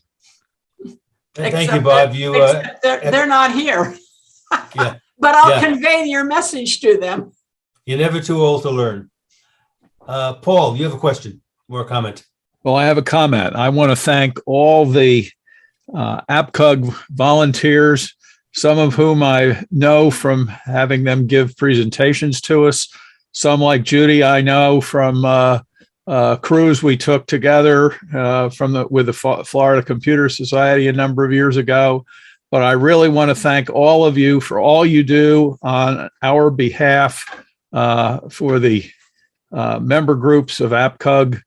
Thank you, Bob. Except they're not here. Yeah. But I'll Yeah. convey your message to them. You're never too old to learn. Paul, you have a question or a comment? Well, I have a comment. I want to thank all the APCUG volunteers, some of whom I know from having them give presentations to us. Some like Judy, I know from cruise we took together with the Florida Computer Society a number of years ago. But I really want to thank all of you for all you do on our behalf for the member groups of APCUG.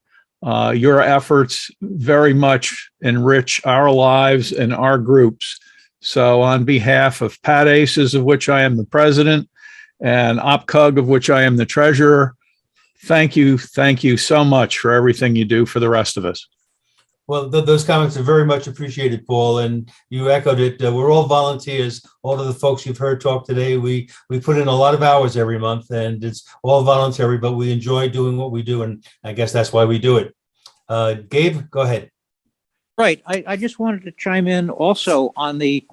Your efforts very much enrich our lives and our groups. So on behalf of Pat Aces, of which I am the president, and APCUG, of which I am the treasurer, thank you so much for everything you do for the rest of us. Well, those comments are very much appreciated, Paul, and you echoed it. We're all volunteers. All of the folks you've heard talk today, we put in a lot of hours every month, and it's all voluntary, but we enjoy doing what we do, and I guess that's why we do it. Gabe, go ahead. Right. I just wanted to chime in also on the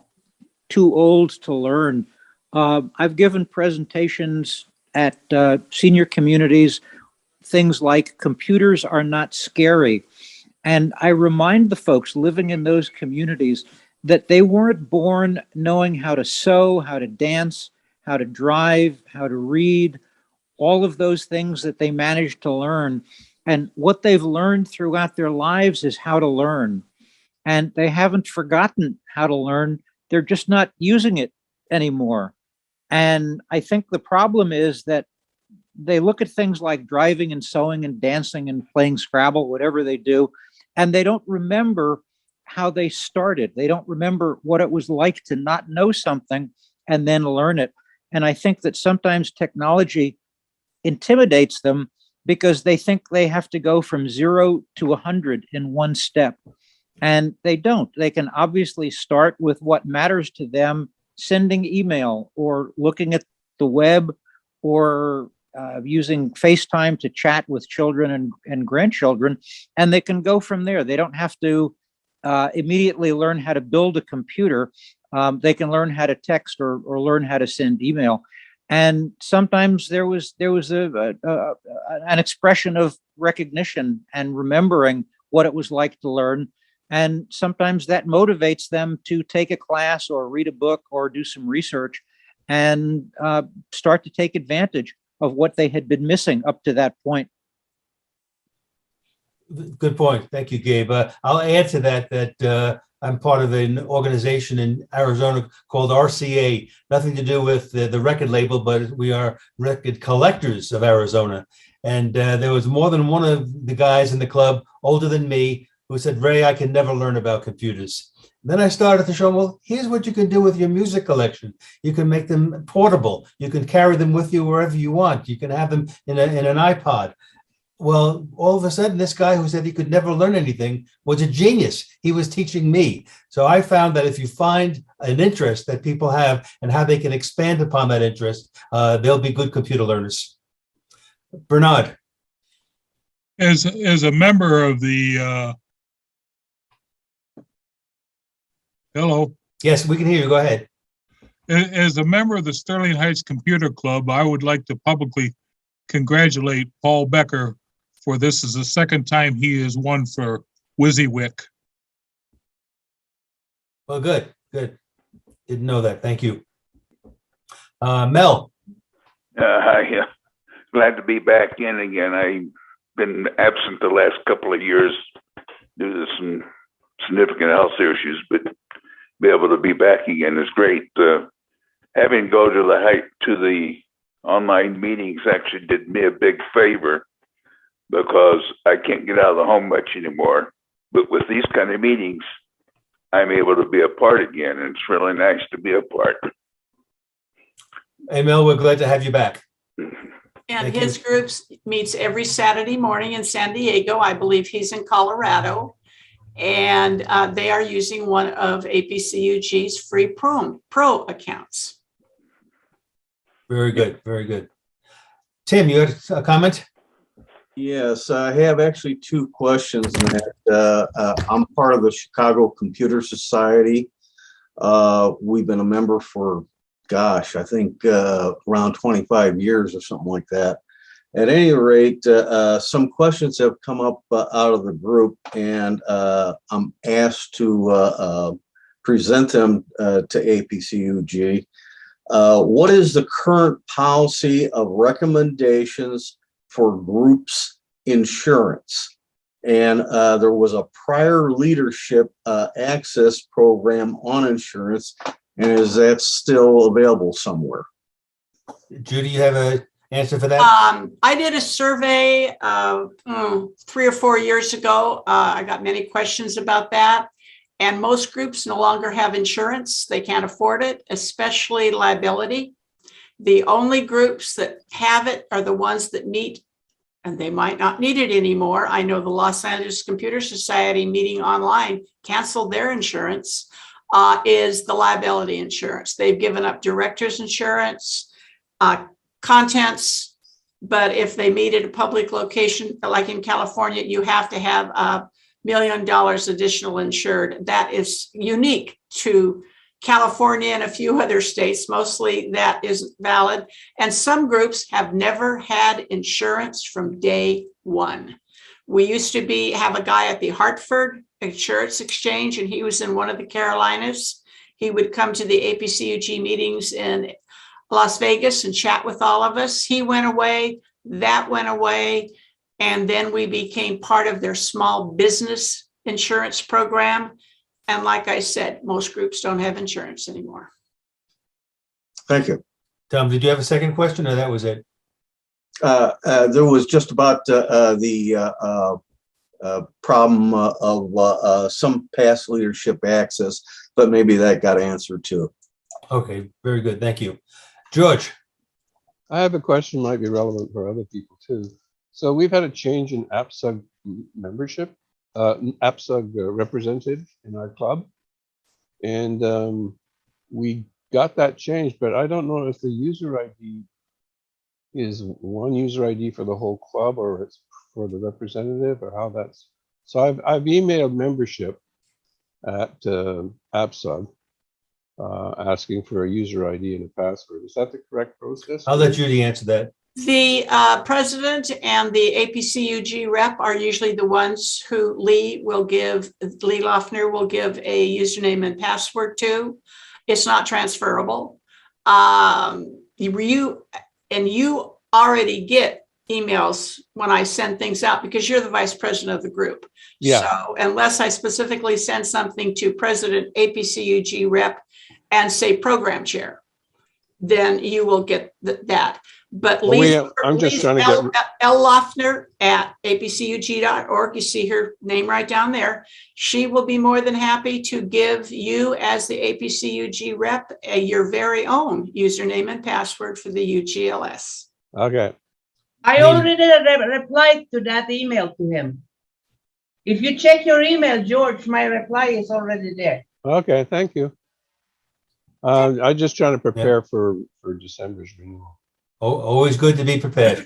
too old to learn. I've given presentations at senior communities, things like computers are not scary. And I remind the folks living in those communities that they weren't born knowing how to sew, how to dance, how to drive, how to read, all of those things that they managed to learn. And what they've learned throughout their lives is how to learn. And they haven't forgotten how to learn. They're just not using it anymore. And I think the problem is that they look at things like driving and sewing and dancing and playing Scrabble, whatever they do, and they don't remember how they started. They don't remember what it was like to not know something and then learn it. And I think that sometimes technology intimidates them because they think they have to go from 0 to 100 in one step. And they don't. They can obviously start with what matters to them, sending email or looking at the web or using FaceTime to chat with children and grandchildren, and they can go from there. They don't have to immediately learn how to build a computer. They can learn how to text or learn how to send email. And sometimes there was an expression of recognition and remembering what it was like to learn. And sometimes that motivates them to take a class or read a book or do some research and start to take advantage of what they had been missing up to that point. Good point. Thank you, Gabe. I'll add to that I'm part of an organization in Arizona called RCA, nothing to do with the record label, but we are record collectors of Arizona. And there was more than one of the guys in the club older than me who said, Ray, I can never learn about computers. Then I started to show them, well, here's what you can do with your music collection. You can make them portable. You can carry them with you wherever you want. You can have them in an iPod. Well, all of a sudden, this guy who said he could never learn anything was a genius. He was teaching me. So I found that if you find an interest that people have and how they can expand upon that interest, they'll be good computer learners. Bernard. As a member of the hello. Yes, we can hear you. Go ahead. As a member of the Sterling Heights Computer Club, I would like to publicly congratulate Paul Becker for this is the second time he has won for WYSIWYG. Well, good. Didn't know that. Thank you. Mel. Hi. Glad to be back in again. I've been absent the last couple of years due to some significant health issues, but be able to be back again is great. Having to go to the online meetings actually did me a big favor because I can't get out of the home much anymore. But with these kind of meetings, I'm able to be a part again, and it's really nice to be a part. Hey, Mel, we're glad to have you back. And his group meets every Saturday morning in San Diego. I believe he's in Colorado. And they are using one of APCUG's free pro accounts. Very good. Very good. Tim, you had a comment? Yes, I have actually two questions. I'm part of the Chicago Computer Society. We've been a member for, gosh, I think around 25 years or something like that. At any rate, some questions have come up out of the group, and I'm asked to present them to APCUG. What is the current policy of recommendations for groups insurance? And there was a prior leadership access program on insurance, and is that still available somewhere? Judy, you have an answer for that? I did a survey 3 or 4 years ago. I got many questions about that. And most groups no longer have insurance. They can't afford it, especially liability. The only groups that have it are the ones that meet, and they might not need it anymore. I know the Los Angeles Computer Society meeting online canceled their insurance, is the liability insurance. They've given up director's insurance, contents, but if they meet at a public location, like in California, you have to have $1 million additional insured. That is unique to California and a few other states. Mostly that is valid. And some groups have never had insurance from day one. We used to have a guy at the Hartford Insurance Exchange, and he was in one of the Carolinas. He would come to the APCUG meetings in Las Vegas and chat with all of us. He went away, that went away. And then we became part of their small business insurance program. And like I said, most groups don't have insurance anymore. Thank you. Tom, did you have a second question, or that was it? There was just about the problem of some past leadership access, but maybe that got answered too. Okay, very good. Thank you. George. I have a question, might be relevant for other people too. So we've had a change in APCUG membership, APCUG represented in our club. And we got that changed, but I don't know if the user ID is one user ID for the whole club or it's for the representative, or how that's. So I've emailed membership at APCUG asking for a user ID and a password. Is that the correct process? I'll let Judy answer that. The president and the APCUG rep are usually the ones who Lee Lofner will give a username and password to. It's not transferable. You already get emails when I send things out because you're the vice president of the group. Yeah. So unless I specifically send something to President APCUG rep and say program chair, then you will get that. But I'm just trying to get L. Lofner at apcug.org. You see her name right down there. She will be more than happy to give you, as the APCUG rep, your very own username and password for the UGLS. Okay. I already replied to that email to him. If you check your email, George, my reply is already there. Okay, thank you. I'm just trying to prepare for December's renewal. Always good to be prepared.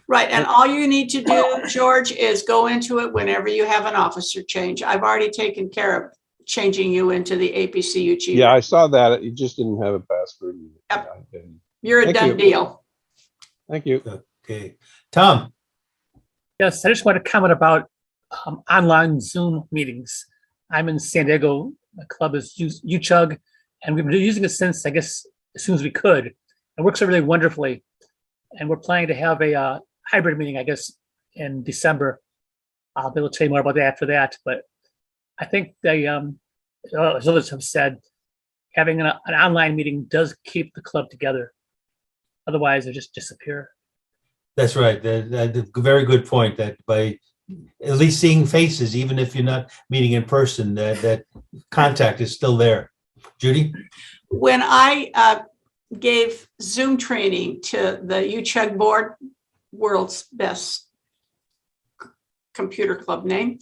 Right. And all you need to do, George, is go into it whenever you have an officer change. I've already taken care of changing you into the APCUG. Yeah, I saw that. You just didn't have a password. Yep. You're a done deal. Thank you. Okay. Tom. Yes, I just want to comment about online Zoom meetings. I'm in San Diego. The club is APCUG, and we've been using it since, I guess, as soon as we could. It works really wonderfully. And we're planning to have a hybrid meeting, I guess, in December. I'll be able to tell you more about that after that. But I think they, as others have said, having an online meeting does keep the club together. Otherwise, they just disappear. That's right. That's a very good point, that by at least seeing faces, even if you're not meeting in person, that contact is still there. Judy? When I gave Zoom training to the APCUG board, world's best computer club name,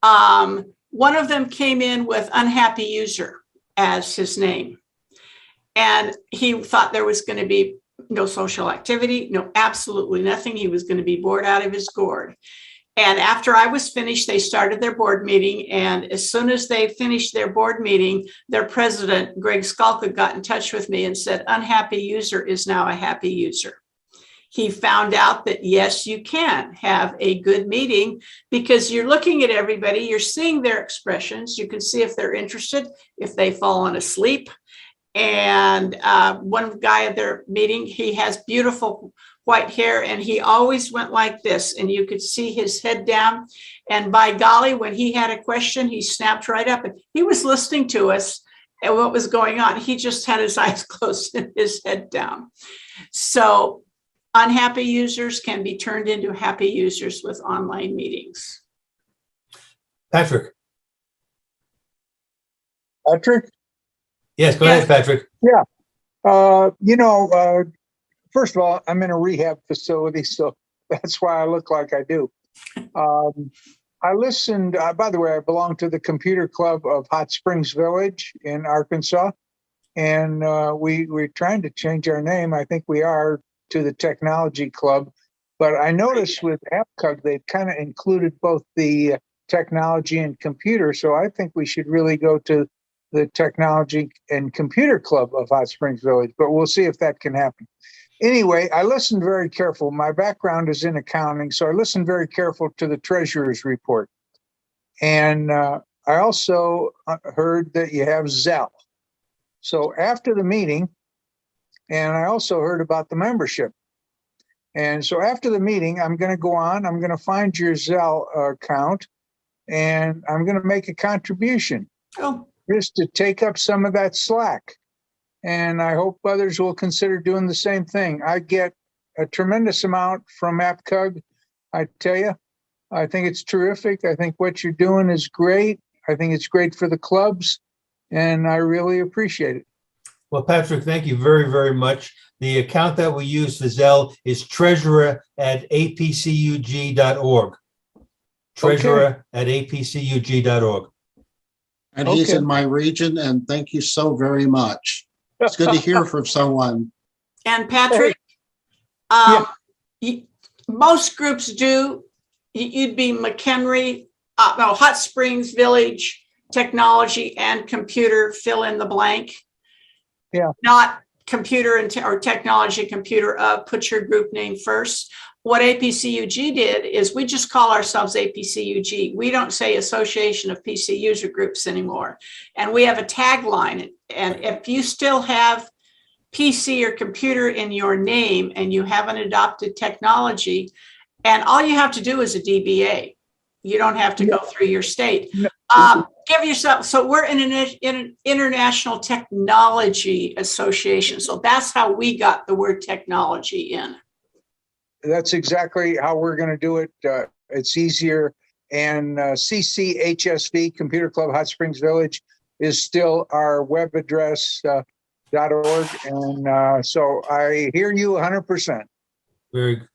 one of them came in with unhappy user as his name. And he thought there was going to be no social activity, no, absolutely nothing. He was going to be bored out of his gourd. And after I was finished, they started their board meeting. And as soon as they finished their board meeting, their president, Greg Skalka, got in touch with me and said, unhappy user is now a happy user. He found out that, yes, you can have a good meeting because you're looking at everybody, you're seeing their expressions. You can see if they're interested, if they've fallen asleep. And one guy at their meeting, he has beautiful white hair, and he always went like this, and you could see his head down. And by golly, when he had a question, he snapped right up, and he was listening to us and what was going on. He just had his eyes closed and his head down. So unhappy users can be turned into happy users with online meetings. Patrick? Patrick? Yes, go ahead, Patrick. Yeah. First of all, I'm in a rehab facility, so that's why I look like I do. I listened, by the way, I belong to the Computer Club of Hot Springs Village in Arkansas, and we're trying to change our name. I think we are to the Technology Club, but I noticed with APCUG, they've kind of included both the technology and computer, so I think we should really go to the Technology and Computer Club of Hot Springs Village, but we'll see if that can happen. Anyway, I listened very careful. My background is in accounting, so I listened very careful to the treasurer's report. And I also heard that you have Zelle. So after the meeting, and I also heard about the membership. And so after the meeting, I'm going to go on, I'm going to find your Zelle account, and I'm going to make a contribution. Oh. Just to take up some of that slack. And I hope others will consider doing the same thing. I get a tremendous amount from APCUG. I tell you, I think it's terrific. I think what you're doing is great. I think it's great for the clubs, and I really appreciate it. Well, Patrick, thank you very, very much. The account that we use for Zelle is treasurer@apcug.org. Treasurer@apcug.org. And he's in my region, and thank you so very much. It's good to hear from someone. And Patrick, most groups do. You'd be McHenry, Hot Springs Village, Technology and Computer, fill in the blank. Yeah. Not computer or technology computer, put your group name first. What APCUG did is we just call ourselves APCUG. We don't say Association of PC User Groups anymore. And we have a tagline. And if you still have PC or computer in your name and you haven't adopted technology, and all you have to do is a DBA. You don't have to go through your state. Give yourself, so we're in an international technology association. So that's how we got the word technology in. That's exactly how we're going to do it. It's easier. And CCHSV, Computer Club Hot Springs Village, is still our web address, .org. And so I hear you 100%. Very good.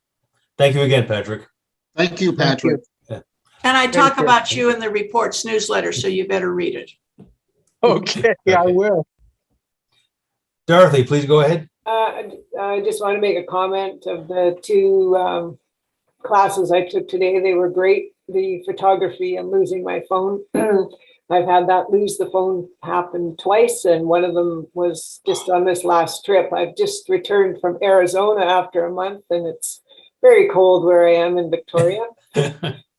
Thank you again, Patrick. Thank you, Patrick. And I talk about you in the reports newsletter, so you better read it. Okay, I will. Dorothy, please go ahead. I just want to make a comment of the two classes I took today. They were great. The photography and losing my phone. I've had that lose the phone happen twice, and one of them was just on this last trip. I've just returned from Arizona after a month, and it's very cold where I am in Victoria.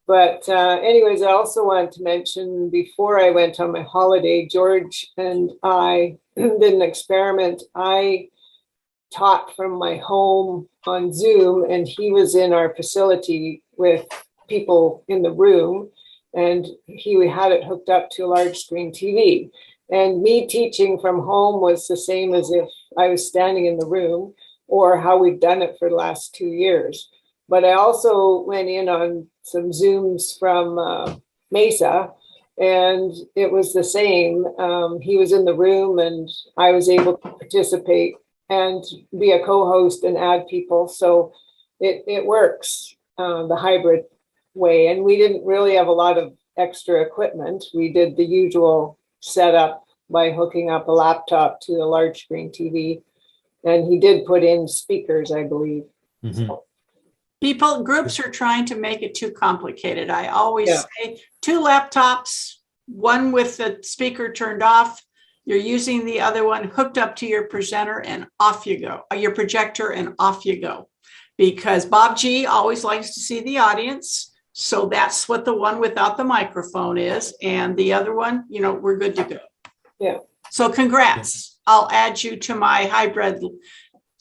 But anyways, I also wanted to mention before I went on my holiday, George and I did an experiment. I taught from my home on Zoom, and he was in our facility with people in the room, and he had it hooked up to a large screen TV. And me teaching from home was the same as if I was standing in the room, or how we've done it for the last 2 years. But I also went in on some Zooms from Mesa, and it was the same. He was in the room, and I was able to participate and be a co-host and add people. So it works the hybrid way. And we didn't really have a lot of extra equipment. We did the usual setup by hooking up a laptop to a large screen TV. And he did put in speakers, I believe. Mm-hmm. So, Groups are trying to make it too complicated. I always say 2 laptops, one with the speaker turned off. You're using the other one hooked up to your presenter, and off you go, your projector, and off you go. Because Bob G always likes to see the audience. So that's what the one without the microphone is. And the other one, we're good to go. Yeah. So congrats. I'll add you to my hybrid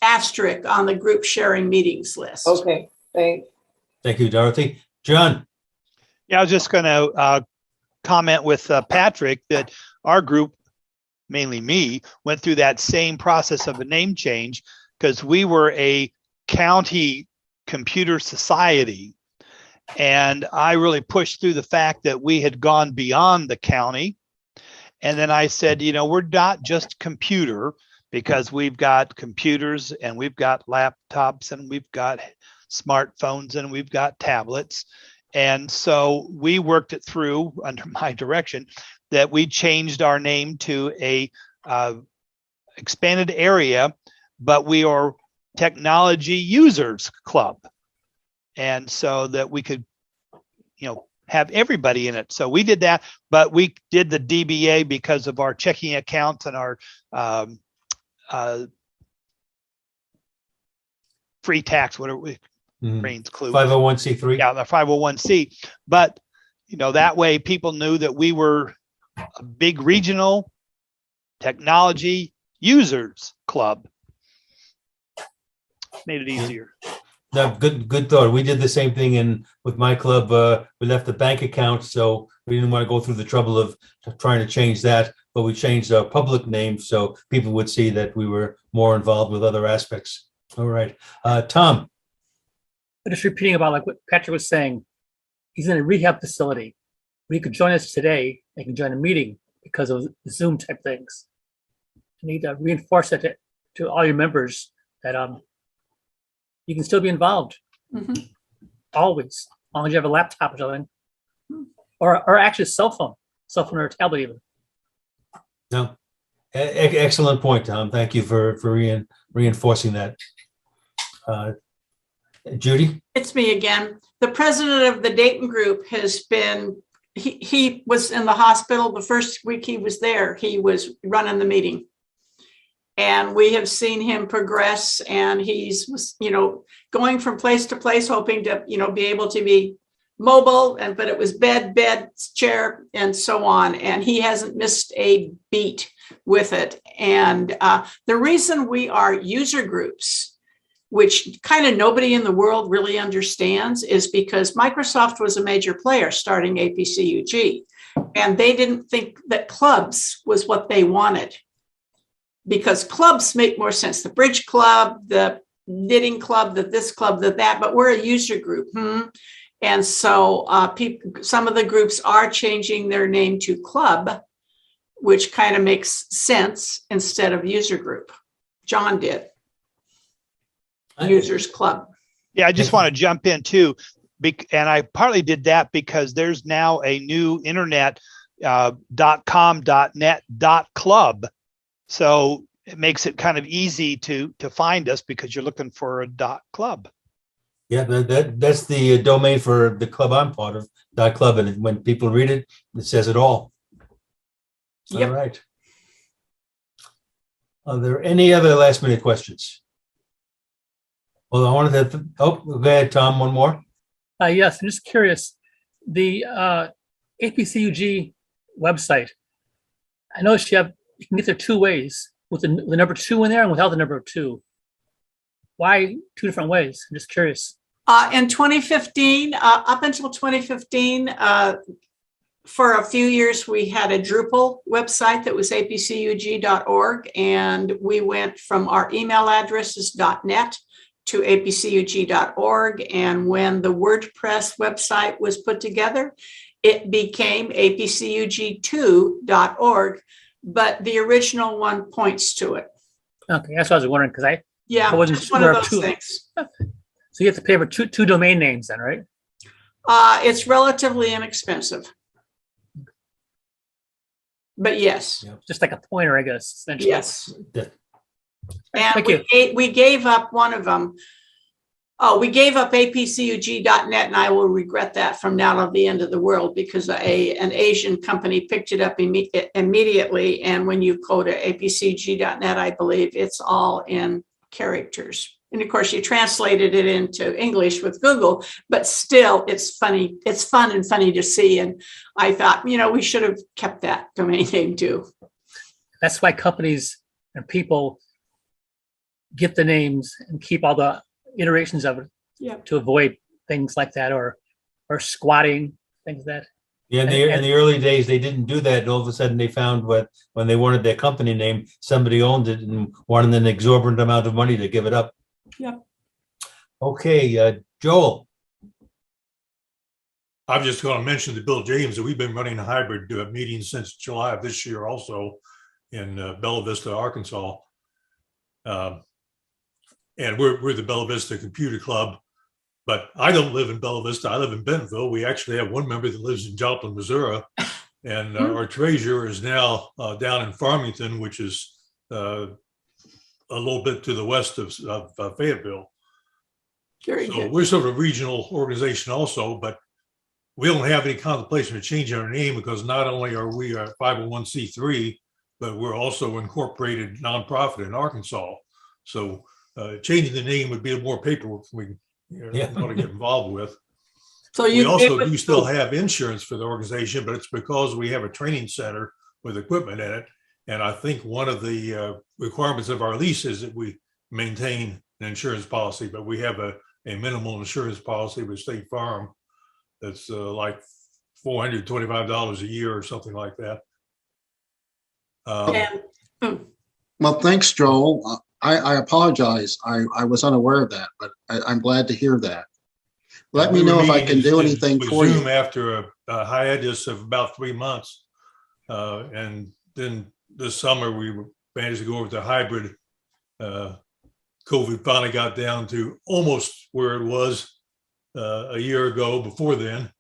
asterisk on the group sharing meetings list. Okay, thanks. Thank you, Dorothy. John? Yeah, I was just going to comment with Patrick that our group, mainly me, went through that same process of a name change because we were a county computer society. And I really pushed through the fact that we had gone beyond the county. And then I said, you know, we're not just computer, because we've got computers and we've got laptops and we've got smartphones and we've got tablets. And so we worked it through under my direction that we changed our name to a expanded area, but we are Technology Users Club. And so that we could, you know, have everybody in it. So we did that, but we did the DBA because of our checking accounts and our free tax, whatever we brains clue. 501c3. Yeah, the 501c. But, you know, that way people knew that we were a big regional technology users club. Made it easier. No, good thought. We did the same thing with my club. We left the bank account, so we didn't want to go through the trouble of trying to change that, but we changed our public name so people would see that we were more involved with other aspects. All right. Tom? But just repeating about like what Patrick was saying, he's in a rehab facility. He could join us today. He can join a meeting because of Zoom type things. You need to reinforce that to all your members that you can still be involved. Mm-hmm. Always, as long as you have a laptop or something, or actually a cell phone or a tablet even. No. Excellent point, Tom. Thank you for reinforcing that. Judy? It's me again. The president of the Dayton group has been, he was in the hospital the first week he was there. He was running the meeting. And we have seen him progress, and he's, you know, going from place to place, hoping to, you know, be able to be mobile, but it was bed, chair, and so on. And he hasn't missed a beat with it. And the reason we are user groups, which kind of nobody in the world really understands, is because Microsoft was a major player starting APCUG, and they didn't think that clubs was what they wanted, because clubs make more sense. The bridge club, the knitting club, this club, that, but we're a user group. And so some of the groups are changing their name to club, which kind of makes sense instead of user group. John did. Users Club. Yeah, I just want to jump in too. And I partly did that because there's now a new internet .com, .net, .club. So it makes it kind of easy to find us because you're looking for a .club. Yeah, that's the domain for the club I'm part of, .club. And when people read it, it says it all. Yep. All right. Are there any other last minute questions? Well, I wanted to, go ahead, Tom, one more. Yes, I'm just curious. The APCUG website, I noticed you can get there two ways, with the number 2 in there and without the number 2. Why 2 different ways? I'm just curious. In 2015, up until 2015, for a few years, we had a Drupal website that was apcug.org, and we went from our email addresses .net to apcug.org. And when the WordPress website was put together, it became apcug2.org, but the original one points to it. Okay, that's what I was wondering, because I wasn't it's one sure of those two things. So you have to pay for two domain names then, right? It's relatively inexpensive. But yes. Just like a pointer, I guess, essentially. Yes. Yeah. And we gave up one of them. Oh, we gave up apcug.net, and I will regret that from now to the end of the world, because an Asian company picked it up immediately. And when you go to apcug.net, I believe it's all in characters. And of course, you translated it into English with Google, but still, it's funny. It's fun and funny to see. And I thought, we should have kept that domain name too. That's why companies and people get the names and keep all the iterations of it Yep. to avoid things like that or squatting, things like that. Yeah, in the early days, they didn't do that. And all of a sudden they found when they wanted their company name, somebody owned it and wanted an exorbitant amount of money to give it up. Yep. Okay, Joel. I'm just going to mention to Bill James that we've been running a hybrid meeting since July of this year also in Bella Vista, Arkansas. And we're the Bella Vista Computer Club, but I don't live in Bella Vista. I live in Bentonville. We actually have one member that lives in Joplin, Missouri. And our treasurer is now down in Farmington, which is a little bit to the west of Fayetteville. Very So good. we're sort of a regional organization also, but we don't have any contemplation of changing our name because not only are we a 501c3, but we're also incorporated nonprofit in Arkansas. So changing the name would be more paperwork we want to get involved with. So we you also do still have insurance for the organization, but it's because we have a training center with equipment in it. And I think one of the requirements of our lease is that we maintain an insurance policy, but we have a minimal insurance policy with State Farm that's like $425 a year or something like that. Well, thanks, Joel. I apologize. I was unaware of that, but I'm glad to hear that. Let me know if I can do anything for you. Zoom after a hiatus of about 3 months. And then this summer we managed to go over to hybrid. COVID finally got down to almost where it was a year ago before then.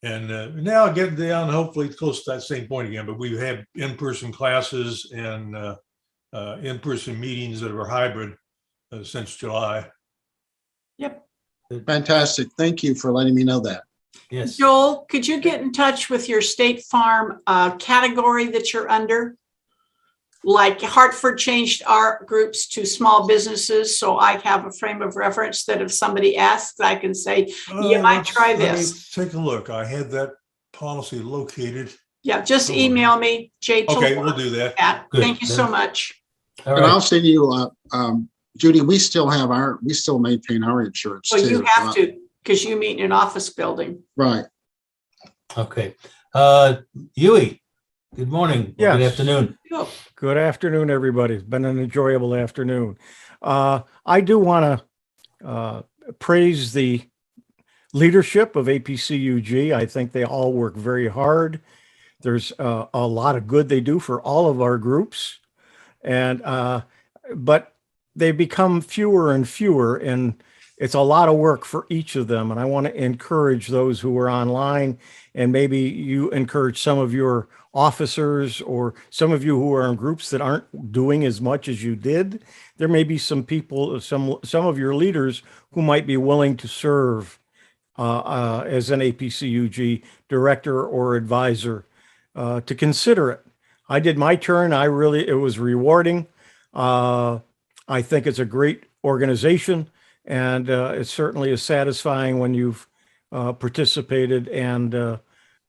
And now getting down, hopefully close to that same point again, but we've had in-person classes and in-person meetings that are hybrid since July. Yep. Fantastic. Thank you for letting me know that. Yes. Joel, could you get in touch with your State Farm category that you're under? Like Hartford changed our groups to small businesses, so I have a frame of reference that if somebody asks, I can say, you might try this. Take a look. I had that policy located. Yeah, just email me, Jay. Okay, we'll do that. Thank you so much. And I'll send you, Judy, we still maintain our insurance Well, too. you have to, because you meet in an office building. Right. Okay. Yui, good morning. Yes. Good afternoon. Good afternoon, everybody. It's been an enjoyable afternoon. I do want to praise the leadership of APCUG. I think they all work very hard. There's a lot of good they do for all of our groups. But they become fewer and fewer, and it's a lot of work for each of them. And I want to encourage those who are online, and maybe you encourage some of your officers or some of you who are in groups that aren't doing as much as you did. There may be some people, some of your leaders who might be willing to serve as an APCUG director or advisor, to consider it. I did my turn. It was rewarding. I think it's a great organization, and it certainly is satisfying when you've participated and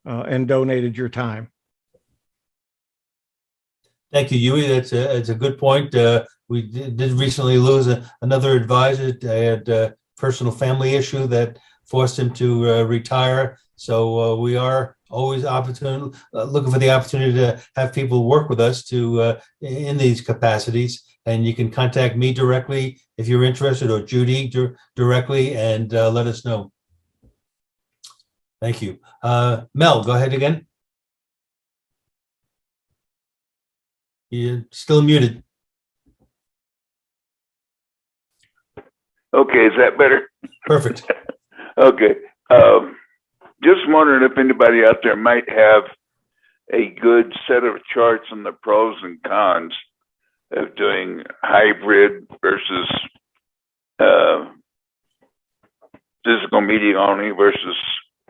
donated your time. Thank you, Yui. That's a good point. We did recently lose another advisor. I had a personal family issue that forced him to retire. So we are always looking for the opportunity to have people work with us in these capacities. And you can contact me directly if you're interested, or Judy directly, and let us know. Thank you. Mel, go ahead again. You're still muted. Okay, is that better? Perfect. Okay. Just wondering if anybody out there might have a good set of charts on the pros and cons of doing hybrid versus physical meeting only versus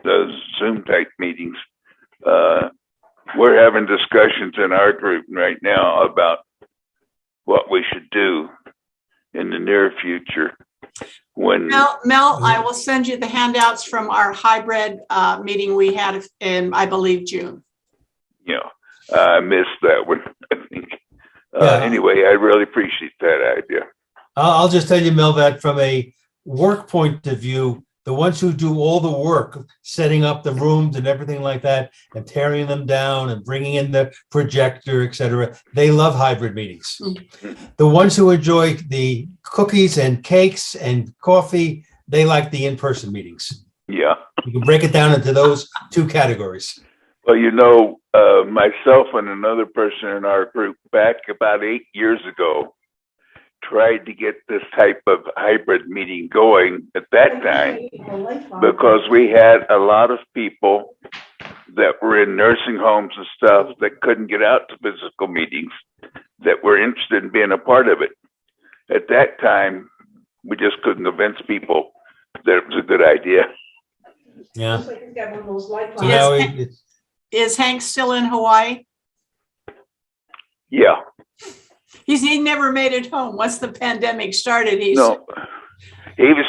the Zoom type meetings. We're having discussions in our group right now about what we should do in the near future. Mel, I will send you the handouts from our hybrid meeting we had in, I believe, June. Yeah, I missed that one, I think. Anyway, I really appreciate that idea. I'll just tell you, Mel, that from a work point of view, the ones who do all the work, setting up the rooms and everything like that, and tearing them down and bringing in the projector, et cetera, they love hybrid meetings. The ones who enjoy the cookies and cakes and coffee, they like the in-person meetings. Yeah. You can break it down into those two categories. Well, myself and another person in our group back about 8 years ago tried to get this type of hybrid meeting going at that time because we had a lot of people that were in nursing homes and stuff that couldn't get out to physical meetings that were interested in being a part of it. At that time, we just couldn't convince people that it was a good idea. Yeah. Is Hank still in Hawaii? Yeah. He never made it home. Once the pandemic started, he was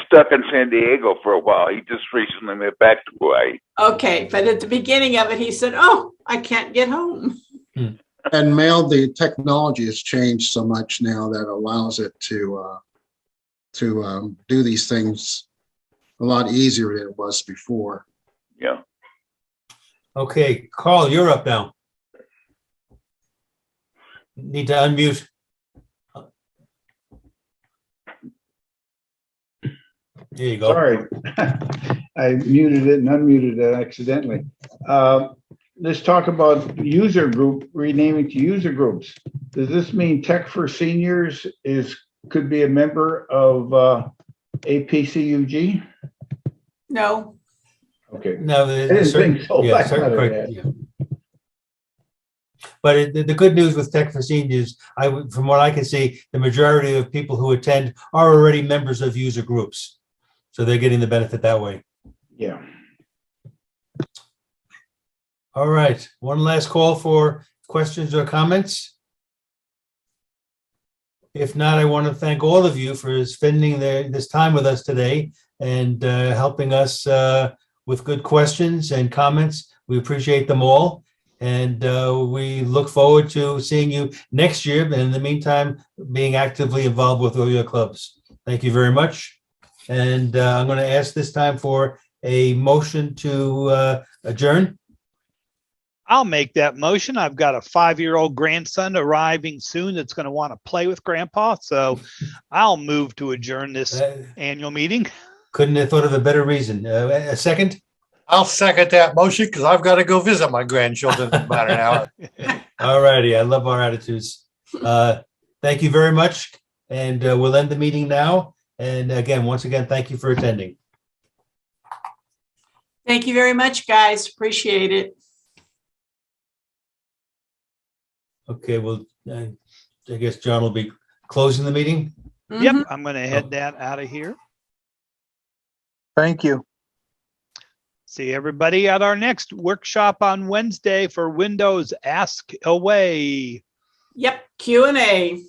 stuck in San Diego for a while. He just recently went back to Hawaii. Okay, but at the beginning of it, he said, "Oh, I can't get home." And Mel, the technology has changed so much now that allows it to do these things a lot easier than it was before. Yeah. Okay, Carl, you're up now. Need to unmute. There you go. Sorry, I muted it and unmuted it accidentally. Let's talk about user group, renaming to user groups. Does this mean Tech for Seniors could be a member of APCUG? No. Okay. No, I didn't think so. Yeah, I thought it had. yeah. But the good news with Tech for Seniors, from what I can see, the majority of people who attend are already members of user groups. So they're getting the benefit that way. Yeah. All right. One last call for questions or comments. If not, I want to thank all of you for spending this time with us today and helping us with good questions and comments. We appreciate them all. And we look forward to seeing you next year. And in the meantime, being actively involved with all your clubs. Thank you very much. And I'm going to ask this time for a motion to adjourn. I'll make that motion. I've got a 5-year-old grandson arriving soon that's going to want to play with Grandpa. So I'll move to adjourn this annual meeting. Couldn't have thought of a better reason. A second? I'll second that motion because I've got to go visit my grandchildren in about an hour. All righty. I love our attitudes. Thank you very much. And we'll end the meeting now. And again, once again, thank you for attending. Thank you very much, guys. Appreciate it. Okay, well, I guess John will be closing the meeting. Yep, I'm going to head that out of here. Thank you. See everybody at our next workshop on Wednesday for Windows Ask Away. Yep, Q&A.